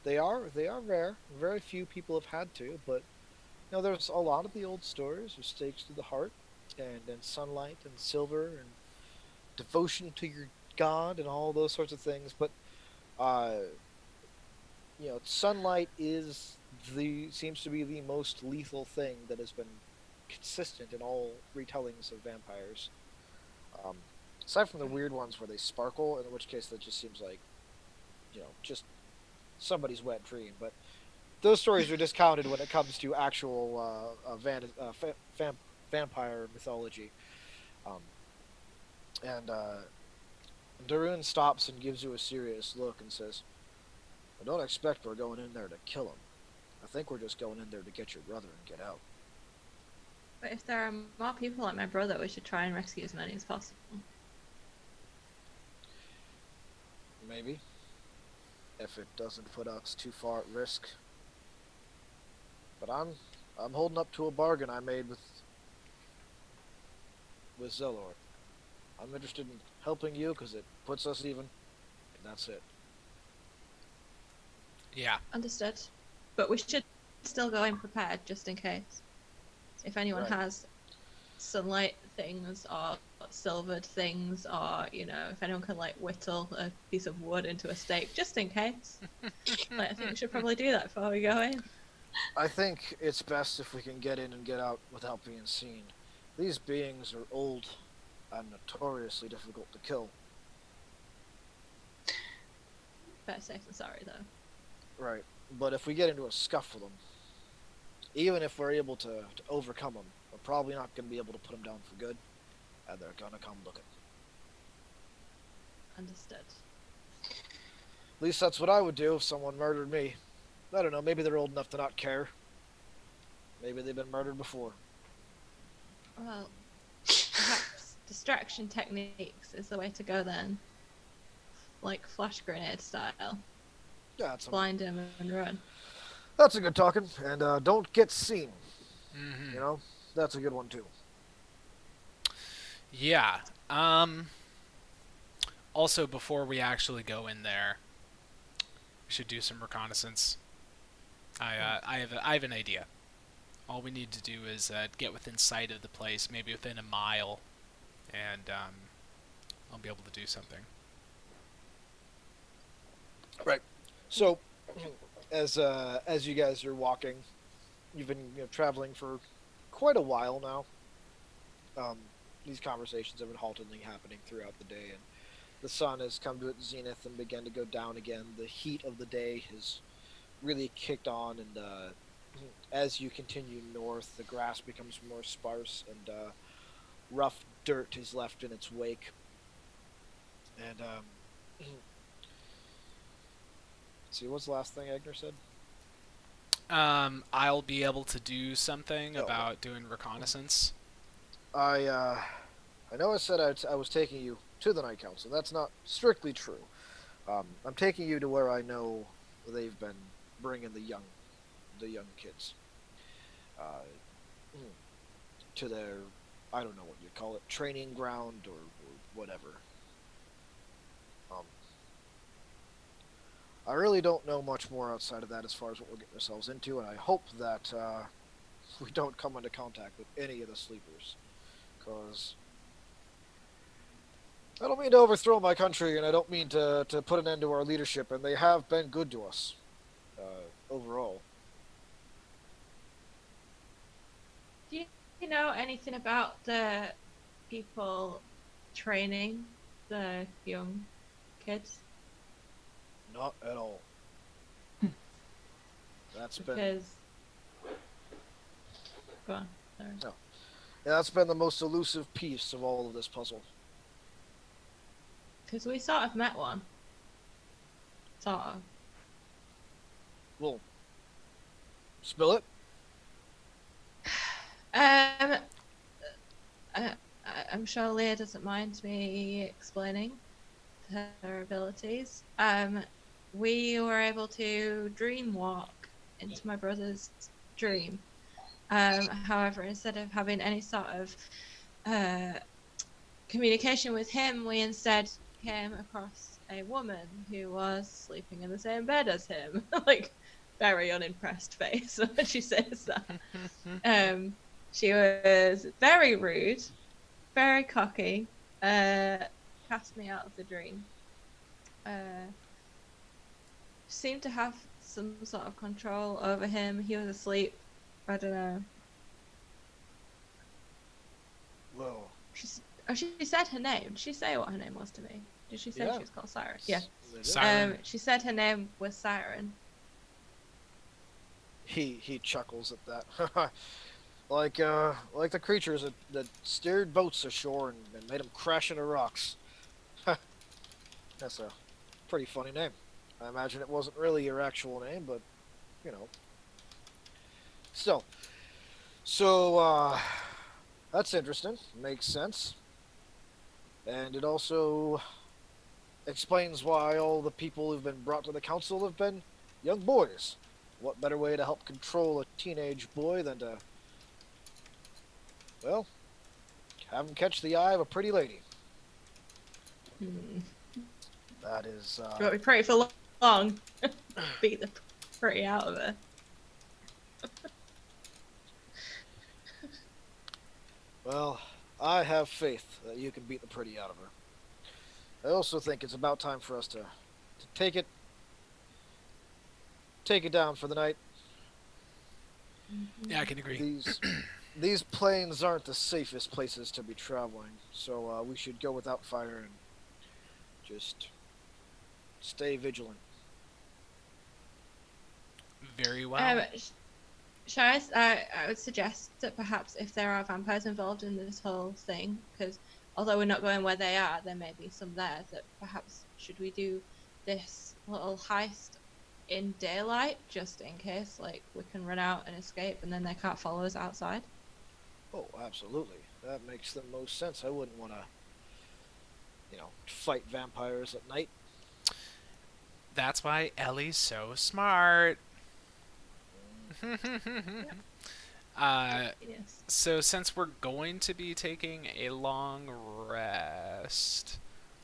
they are rare. Very few people have had to, but you know, there's a lot of the old stories of stakes to the heart, and sunlight and silver and devotion to your god and all those sorts of things. But you know, sunlight seems to be the most lethal thing that has been consistent in all retellings of vampires. Um, Aside from the weird ones where they sparkle, in which case that just seems like, you know, just somebody's wet dream. But those stories are discounted when it comes to actual vampire mythology. And Darun stops and gives you a serious look and says, "I don't expect we're going in there to kill him. I think we're just going in there to get your brother and get out." But if there are more people like my brother, we should try and rescue as many as possible. Maybe. If it doesn't put us too far at risk. But I'm holding up to a bargain I made with Zelor. I'm interested in helping you because it puts us even, and that's it. Yeah. Understood. But we should still go in prepared just in case. If anyone Right. has sunlight things or silvered things, or you know, if anyone can like whittle a piece of wood into a stake, just in case. Like, I think we should probably do that before we go in. I think it's best if we can get in and get out without being seen. These beings are old and notoriously difficult to kill. Better safe than sorry, though. Right. But if we get into a scuff with them, even if we're able to overcome them, we're probably not going to be able to put them down for good, and they're going to come looking. Understood. At least that's what I would do if someone murdered me. I don't know, maybe they're old enough to not care. Maybe they've been murdered before. Well, perhaps distraction techniques is the way to go then. Like flash grenade style. Yeah, Blind him and run. that's a good talking. And don't get seen. Mm-hmm. You know, that's a good one too. Yeah. Also, before we actually go in there, we should do some reconnaissance. I have an idea. All we need to do is get within sight of the place, maybe within a mile, and I'll be able to do something. Right. So, as you guys are walking, you've been traveling for quite a while now. These conversations have been haltingly happening throughout the day, and the sun has come to its zenith and begun to go down again. The heat of the day has really kicked on, and as you continue north, the grass becomes more sparse, and rough dirt is left in its wake. And see, what's the last thing Eigner said? I'll be able to do something Oh. about doing reconnaissance. I know I said I was taking you to the Night Council. That's not strictly true. I'm taking you to where I know they've been bringing the young kids. To their, I don't know what you call it, training ground or whatever. I really don't know much more outside of that as far as what we're getting ourselves into, and I hope that we don't come into contact with any of the sleepers, because I don't mean to overthrow my country, and I don't mean to put an end to our leadership, and they have been good to us overall. Do you know anything about the people training the young kids? Not at all. That's been Because. Go on. Sorry. yeah, that's been the most elusive piece of all of this puzzle. Because we sort of met one. Sort of. Well, spill it. I'm sure Leah doesn't mind me explaining her abilities. We were able to dream walk into my brother's dream. However, instead of having any sort of communication with him, we instead came across a woman who was sleeping in the same bed as him. Like, very unimpressed face when she says that. She was very rude, very cocky, cast me out of the dream. Seemed to have some sort of control over him. He was asleep. I don't know. Whoa. She said her name. Did she say what her name was to me? Did she say Yeah. she was called Siren? Yeah. Siren. She said her name was Siren. He chuckles at that. like the creatures that steered boats ashore and made them crash into rocks. That's a pretty funny name. I imagine it wasn't really your actual name, but you know. Still. So that's interesting. Makes sense. And it also explains why all the people who've been brought to the council have been young boys. What better way to help control a teenage boy than to, well, have him catch the eye of a pretty lady. That is, You won't be pretty for long. Beat the pretty out of her. well, I have faith that you can beat the pretty out of her. I also think it's about time for us to take it down for the night. Yeah, I can agree. these plains aren't the safest places to be traveling, so we should go without fire and just stay vigilant. Very well. Shires, I would suggest that perhaps if there are vampires involved in this whole thing, because although we're not going where they are, there may be some there, that perhaps should we do this little heist in daylight, just in case, like, we can run out and escape and then they can't follow us outside? Oh, absolutely. That makes the most sense. I wouldn't want to, fight vampires at night. That's why Ellie's so smart. Yes. So since we're going to be taking a long rest,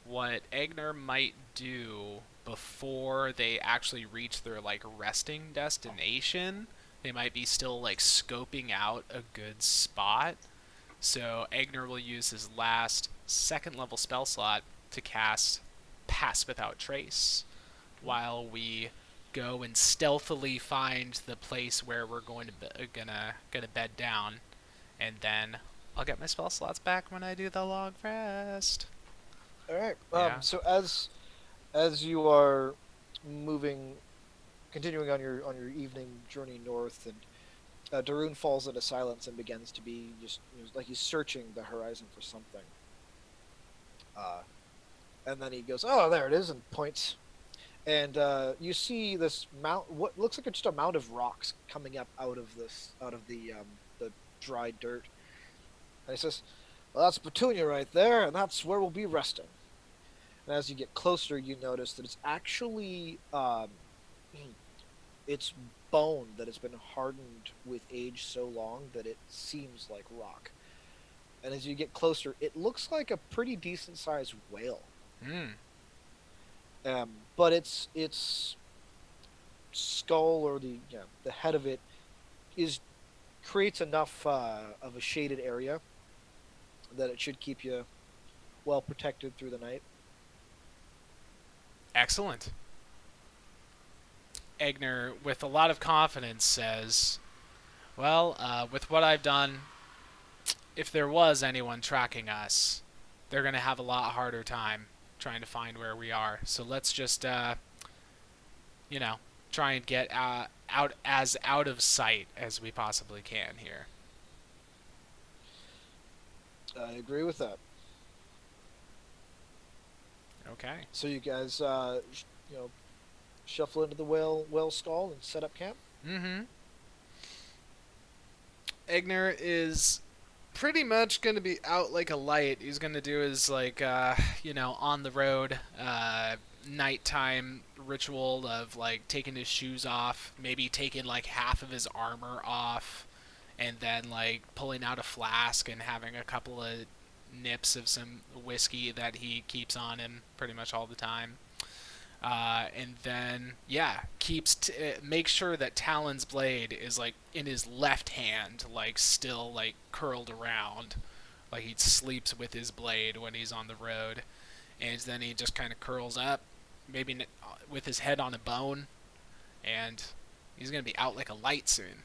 what Eigner might do before they actually reach their like resting destination, they might be still like scoping out a good spot. So Eigner will use his last second level spell slot to cast Pass Without Trace while we go and stealthily find the place where we're going to gonna bed down, and then I'll get my spell slots back when I do the long rest. All right. Yeah. So as you are moving, continuing on your evening journey north, and Darun falls into silence and begins to be just like he's searching the horizon for something. And then he goes, "Oh, there it is," and points. And you see this mount, what looks like it's just a mound of rocks coming up out of the dry dirt. And he says, "Well, that's Petunia right there, and that's where we'll be resting." And as you get closer, you notice that it's actually it's bone that has been hardened with age so long that it seems like rock. And as you get closer, it looks like a pretty decent sized whale. Hmm. But its skull, or the head of it, creates enough of a shaded area that it should keep you well protected through the night. Excellent. Eigner, with a lot of confidence, says, "Well, with what I've done, if there was anyone tracking us, they're gonna have a lot harder time trying to find where we are. So let's just, try and get out of sight as we possibly can here." I agree with that. Okay. So you guys, shuffle into the whale skull and set up camp. Mm-hmm. Eigner is pretty much going to be out like a light. He's going to do his, like, on the road, nighttime ritual of, like, taking his shoes off, maybe taking, like, half of his armor off, and then, like, pulling out a flask and having a couple of nips of some whiskey that he keeps on him pretty much all the time. And then, yeah, make sure that Talon's blade is, like, in his left hand, like, still, like, curled around. Like, he sleeps with his blade when he's on the road. And then he just kind of curls up, maybe with his head on a bone. And he's going to be out like a light soon.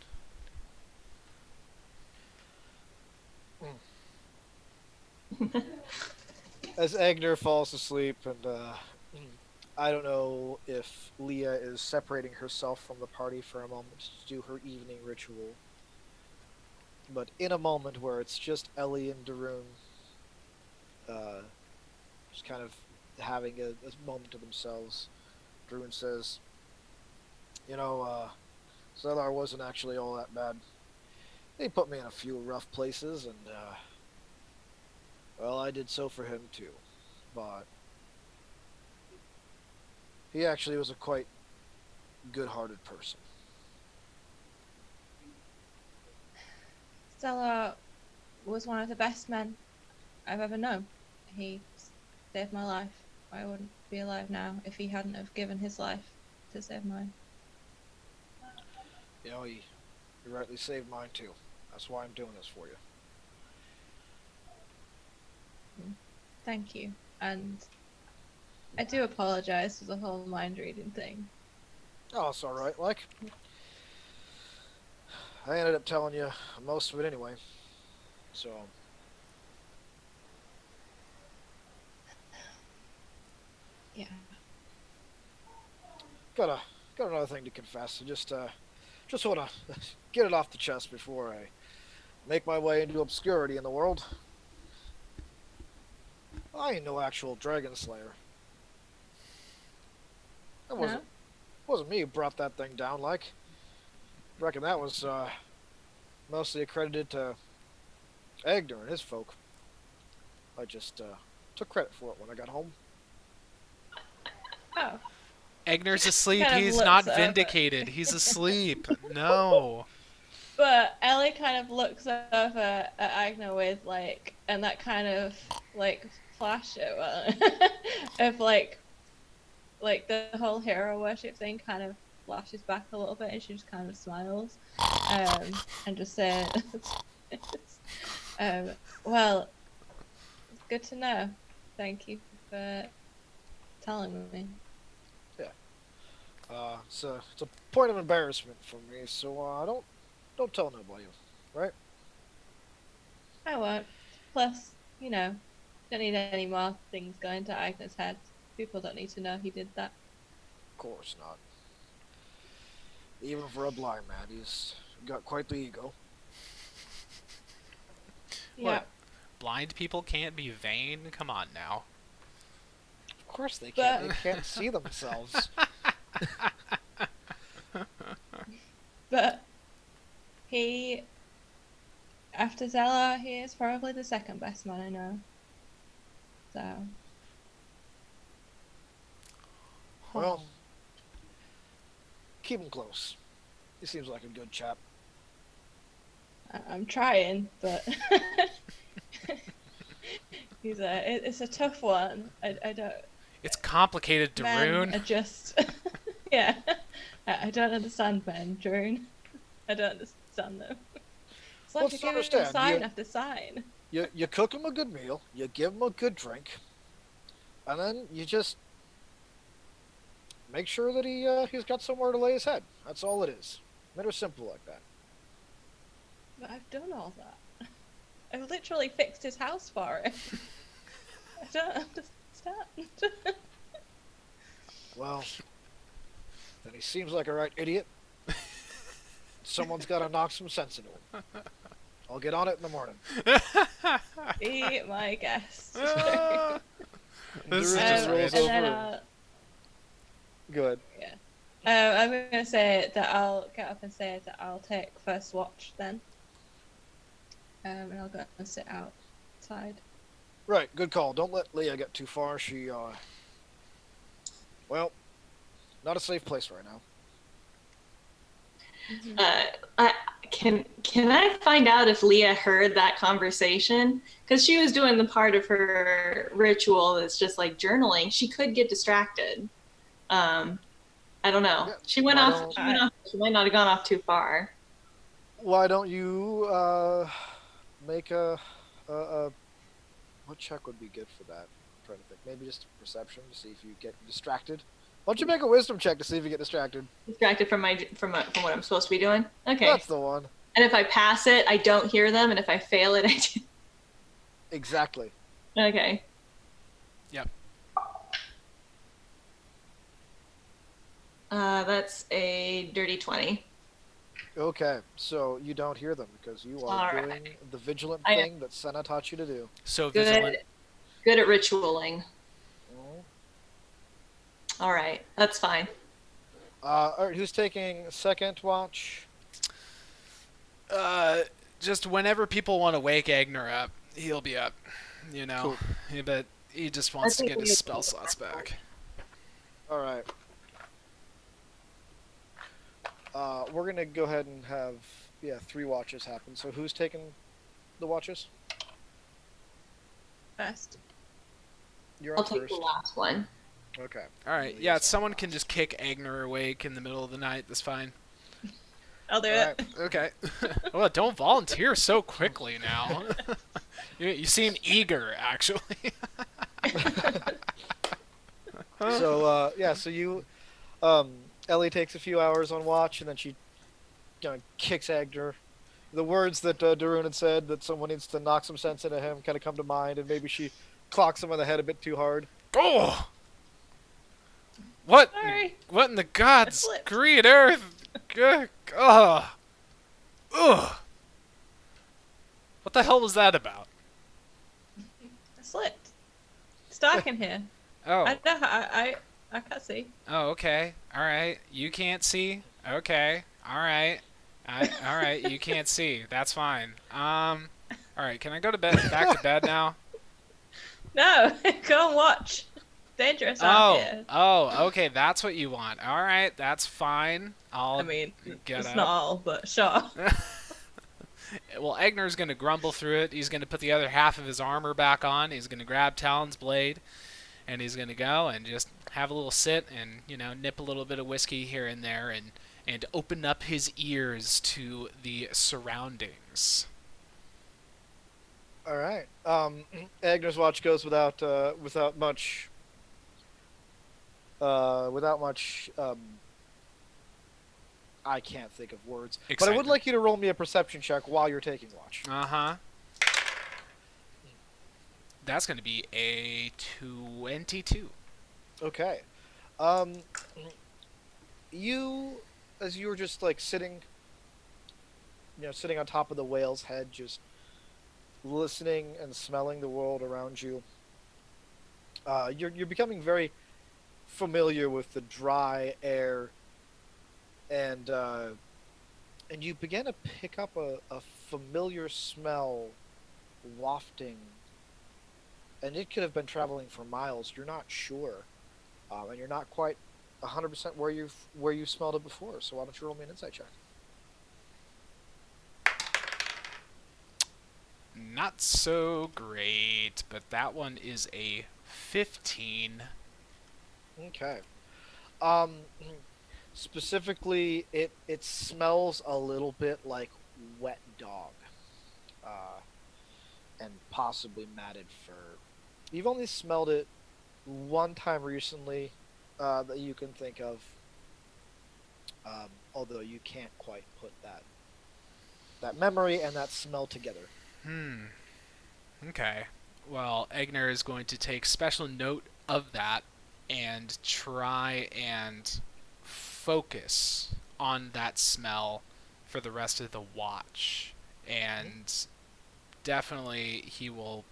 As Agner falls asleep, and I don't know if Leah is separating herself from the party for a moment to do her evening ritual, but in a moment where it's just Ellie and Darun, just kind of having a moment to themselves, Darun says, Zelar wasn't actually all that bad. He put me in a few rough places, and, well, I did so for him too, but he actually was a quite good-hearted person. Stella was one of the best men I've ever known. He saved my life. I wouldn't be alive now if he hadn't have given his life to save mine. He rightly saved mine too. That's why I'm doing this for you. Thank you. And I do apologize for the whole mind reading thing. Oh, it's alright. Like, I ended up telling you most of it anyway. So, Yeah. got another thing to confess. I just want to get it off the chest before I make my way into obscurity in the world. I ain't no actual dragon slayer. That No? wasn't me who brought that thing down. Like, reckon that was mostly accredited to Eigner and his folk. I just took credit for it when I got home. Oh. Egner's asleep. Kind of He's looks not over. vindicated. He's asleep. No. But Ellie kind of looks over at Agna with like, and that kind of like flash of like the whole hero worship thing kind of flashes back a little bit, and she just kind of smiles, and just says, "Well, it's good to know. Thank you for telling me." It's a point of embarrassment for me, so don't tell nobody, right? I won't. Plus, don't need any more things going to Agnes' head. People don't need to know he did that. Of course not. Even for a blind man, he's got quite the ego. Yeah. What? Blind people can't be vain? Come on now. Of course they can't. But- They can't see themselves. But he, after Zella, he is probably the second best man I know. So. Well, keep him close. He seems like a good chap. I'm trying, but it's a tough one. I don't. It's complicated, Men Darun. are just, yeah. I don't understand men, Drone. I don't understand them. It's like Let's you're giving understand, sign you- after sign. You cook him a good meal, you give him a good drink, and then you just make sure that he's got somewhere to lay his head. That's all it is. Matter simple like that. But I've done all that. I've literally fixed his house for him. I don't understand. Well, then he seems like a right idiot. Someone's got to knock some sense into him. I'll get on it in the morning. Be my guest. This is Drew just rolls and then over. Good. I'm gonna say that I'll get up and say that I'll take first watch then. And I'll go and sit outside. Right, good call. Don't let Leah get too far. She, well, not a safe place right now. Can I find out if Leah heard that conversation? Because she was doing the part of her ritual that's just like journaling. She could get distracted. I don't know. Yeah, She went why off. don't- She went off. She might not have gone off too far. Why don't you, make a what check would be good for that? I'm trying to think. Maybe just perception to see if you get distracted. Why don't you make a wisdom check to see if you get distracted? Distracted from from what I'm supposed to be doing. Okay. That's the one. And if I pass it, I don't hear them, and if I fail it, I do. Exactly. Okay. Yep. That's a dirty 20. Okay, so you don't hear them because you are All right. doing the vigilant I am- thing that Senna taught you to do. So Good. vigilant. Good at ritualing. Mhm. All right, that's fine. All right, who's taking second watch? Just whenever people want to wake Eigner up, he'll be up. You know. Cool. Yeah, but he just wants to think get we his need spell to- slots back. All right. We're gonna go ahead and have 3 watches happen. So who's taking the watches? First. You're I'll on take first. the last one. Okay. All right. Leah's Yeah, on someone can last. just kick Eigner awake in the middle of the night. That's fine. I'll do All it. right. Okay. Well, don't volunteer so quickly now. You seem eager, actually. So so you, Ellie takes a few hours on watch, and then she kicks Eigner. The words that Darun had said, that someone needs to knock some sense into him, kind of come to mind, and maybe she clocks him on the head a bit too hard. Oh! What? Sorry. What in the I gods? slipped. Green Earth! Ugh! Ugh! Ugh! What the hell was that about? I slipped. It's dark in here. Oh. I know. I can't see. Oh, okay. All right. You can't see. Okay. All right. All right. You can't see. That's fine. All right. Can I go to bed? Back to bed now? No, go and watch. Dangerous out here. Oh. Okay. That's what you want. All right. That's fine. I'll I mean, get it's up. not all, but sure. Well, Eigner's gonna grumble through it. He's gonna put the other half of his armor back on. He's gonna grab Talon's blade, and he's gonna go and just have a little sit and nip a little bit of whiskey here and there and open up his ears to the surroundings. All right. Eigner's watch goes without much. I can't think of words. But I would Excitement. like you to roll me a perception check while you're taking watch. Uh-huh. That's gonna be a 22. Okay. You, as you were just like sitting on top of the whale's head, just listening and smelling the world around you, you're becoming very familiar with the dry air, and you begin to pick up a familiar smell wafting, and it could have been traveling for miles. You're not sure, and you're not quite 100% where you smelled it before. So why don't you roll me an insight check? Not so great, but that one is a 15. Okay. Specifically, it smells a little bit like wet dog, and possibly matted fur. You've only smelled it one time recently that you can think of, although you can't quite put that memory and that smell together. Okay. Well, Eigner is going to take special note of that and try and focus on that smell for the rest of the watch. And definitely he will,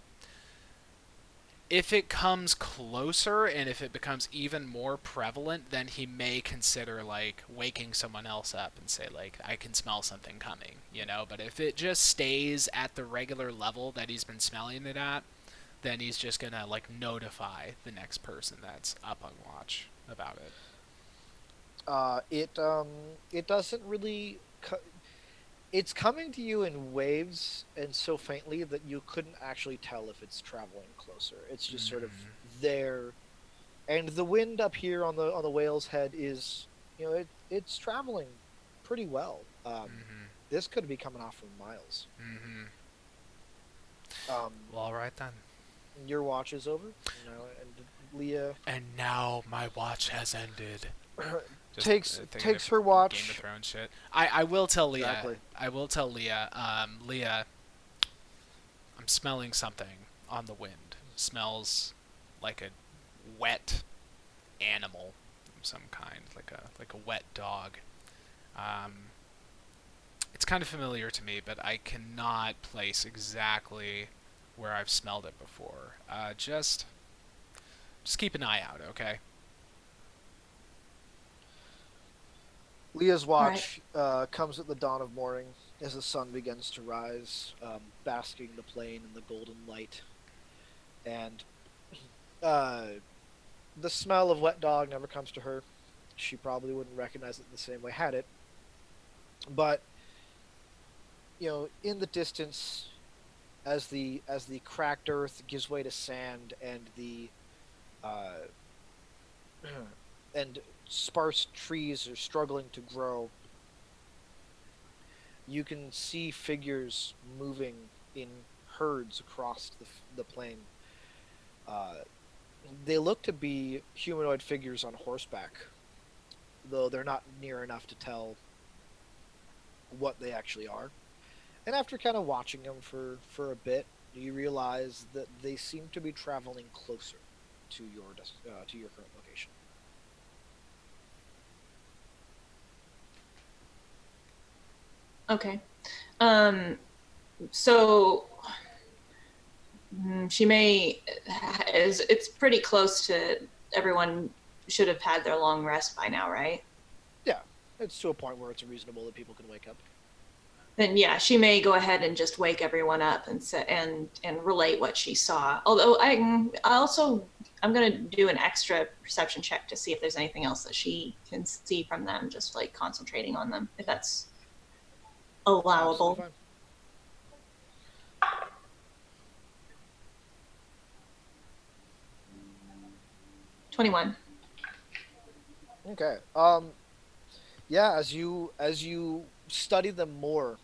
if it comes closer and if it becomes even more prevalent, then he may consider like waking someone else up and say like, I can smell something coming, but if it just stays at the regular level that he's been smelling it at, then he's just gonna like notify the next person that's up on watch about it. It doesn't really. It's coming to you in waves and so faintly that you couldn't actually tell if it's traveling closer. It's just sort of there, and the wind up here on the whale's head is, it's traveling pretty well. This could be coming off from miles. Well, all right then. Your watch is over, and Leah And now my watch has ended. takes her watch. Game of Thrones shit. I will tell Leah. Exactly. I will tell Leah. Leah, I'm smelling something on the wind. Smells like a wet animal of some kind, like a wet dog. It's kind of familiar to me, but I cannot place exactly where I've smelled it before. Just keep an eye out, okay? Leah's watch comes at the dawn of morning as the sun begins to rise, basking the plain in the golden light. And the smell of wet dog never comes to her. She probably wouldn't recognize it the same way had it. But, in the distance, as the cracked earth gives way to sand and the and sparse trees are struggling to grow, you can see figures moving in herds across the plain. They look to be humanoid figures on horseback, though they're not near enough to tell what they actually are. And after kind of watching them for a bit, you realize that they seem to be traveling closer to your current location. Okay. Um, so she may is it's pretty close to everyone should have had their long rest by now, right? Yeah, it's to a point where it's reasonable that people can wake up. Then yeah, she may go ahead and just wake everyone up and relate what she saw. Although I'm gonna do an extra perception check to see if there's anything else that she can see from them, just like concentrating on them, if that's allowable. Absolutely fine. 21. Okay. Yeah, as you study them more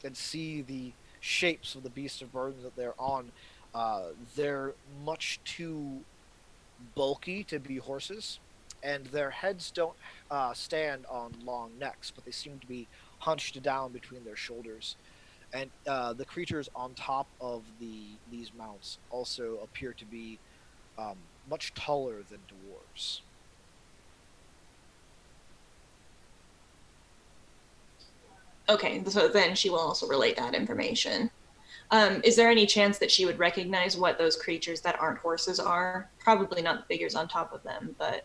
and see the shapes of the beasts of burden that they're on, they're much too bulky to be horses, and their heads don't stand on long necks, but they seem to be hunched down between their shoulders. And the creatures on top of these mounts also appear to be much taller than dwarves. Okay, so then she will also relate that information. Is there any chance that she would recognize what those creatures that aren't horses are? Probably not the figures on top of them, but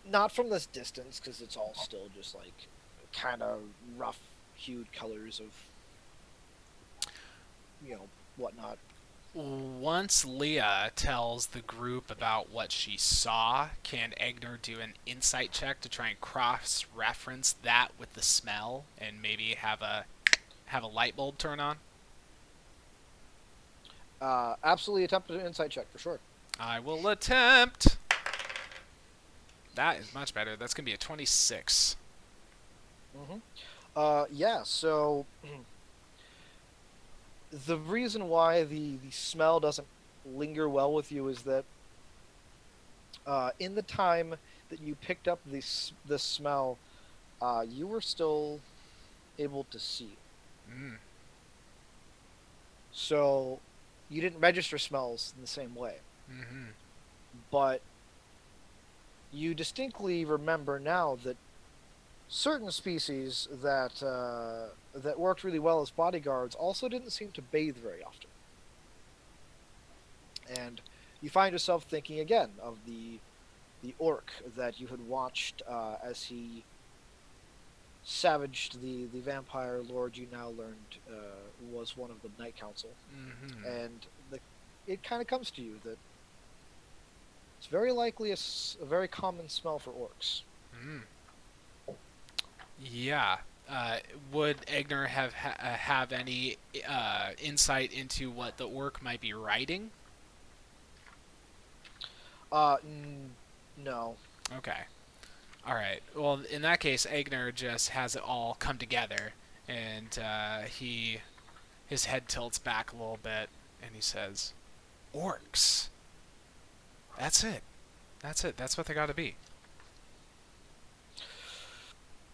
Not from this distance, because it's all still just like kind of rough hued colors of whatnot. Once Leah tells the group about what she saw, can Eigner do an insight check to try and cross-reference that with the smell and maybe have a light bulb turn on? Absolutely attempt an insight check for sure. I will attempt. That is much better. That's going to be a 26. Yeah, so the reason why the smell doesn't linger well with you is that in the time that you picked up this smell, you were still able to see. Mm. So you didn't register smells in the same way. Mm-hmm. But you distinctly remember now that certain species that worked really well as bodyguards also didn't seem to bathe very often. And you find yourself thinking again of the orc that you had watched as he savaged the vampire lord you now learned was one of the Night Council. Mm-hmm. And it kind of comes to you that it's very likely a very common smell for orcs. Mm. Yeah. Would Eigner have any insight into what the orc might be writing? No. Okay. All right. Well, in that case, Eigner just has it all come together, and his head tilts back a little bit, and he says, "Orcs. That's it. That's it. That's what they got to be."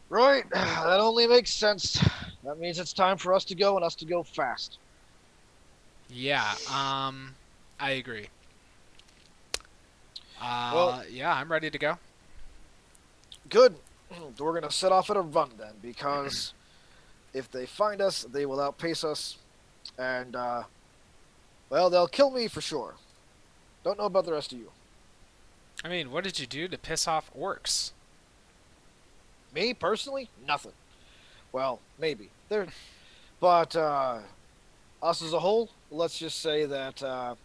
Right, that only makes sense. That means it's time for us to go, and us to go fast. Yeah. I agree. Well, Yeah, I'm ready to go. good. We're gonna set off at a run then, because if they find us, they will outpace us, and well, they'll kill me for sure. Don't know about the rest of you. I mean, what did you do to piss off orcs? Me personally, nothing. Well, maybe but us as a whole, let's just say that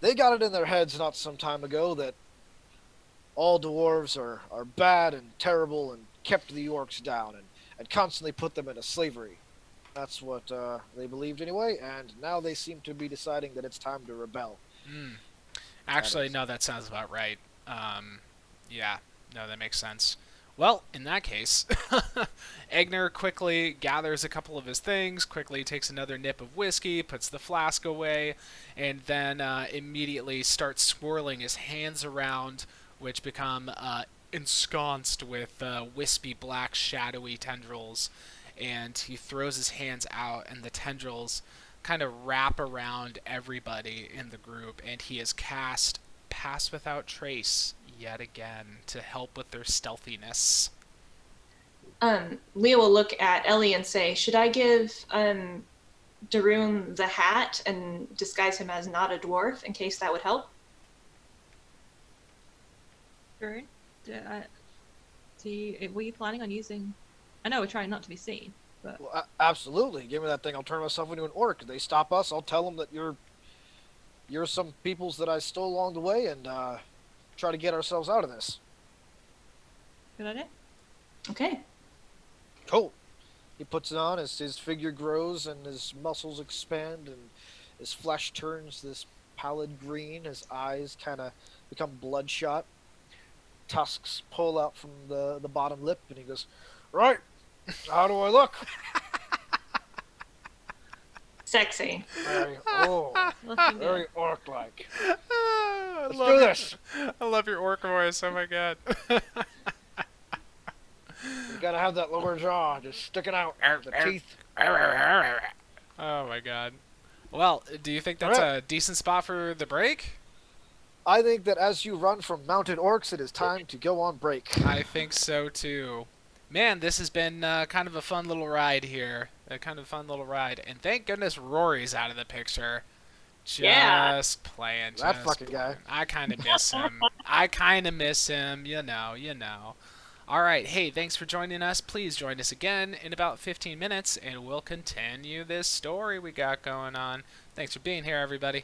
they got it in their heads not some time ago that all dwarves are bad and terrible and kept the orcs down and constantly put them into slavery. That's what they believed anyway, and now they seem to be deciding that it's time to rebel. Hmm. Actually, no, that sounds about right. Yeah, no, that makes sense. Well, in that case, Eigner quickly gathers a couple of his things, quickly takes another nip of whiskey, puts the flask away, and then immediately starts swirling his hands around, which become ensconced with wispy black shadowy tendrils. and he throws his hands out, and the tendrils kind of wrap around everybody in the group, and he has cast Pass Without Trace yet again to help with their stealthiness. Leah will look at Ellie and say, should I give Darun the hat and disguise him as not a dwarf in case that would help? Sure. Were you planning on using? I know we're trying not to be seen, but Well, absolutely. Give me that thing. I'll turn myself into an orc. If they stop us, I'll tell them that you're some peoples that I stole along the way, and try to get ourselves out of this. good idea. Okay. Cool. He puts it on as his figure grows and his muscles expand and his flesh turns this pallid green. His eyes kind of become bloodshot. Tusks pull out from the bottom lip, and he goes, "Right, how do I look?" Sexy. Very, Looking very good. orc-like. I Let's love do your- this. I love your orc voice. Oh my god. You gotta have that lower jaw just sticking out. The teeth. Oh my god. Well, do you think that's Alright. a decent spot for the break? I think that as you run from mounted orcs, it is time to go on break. I think so too. Man, this has been kind of a fun little ride here. A kind of fun little ride. And thank goodness Rory's out of the picture. Just Yeah. playing. That just fucking guy. playing. I kind of miss him. I kind of miss him. You know. All right. Hey, thanks for joining us. Please join us again in about 15 minutes, and we'll continue this story we got going on. Thanks for being here, everybody.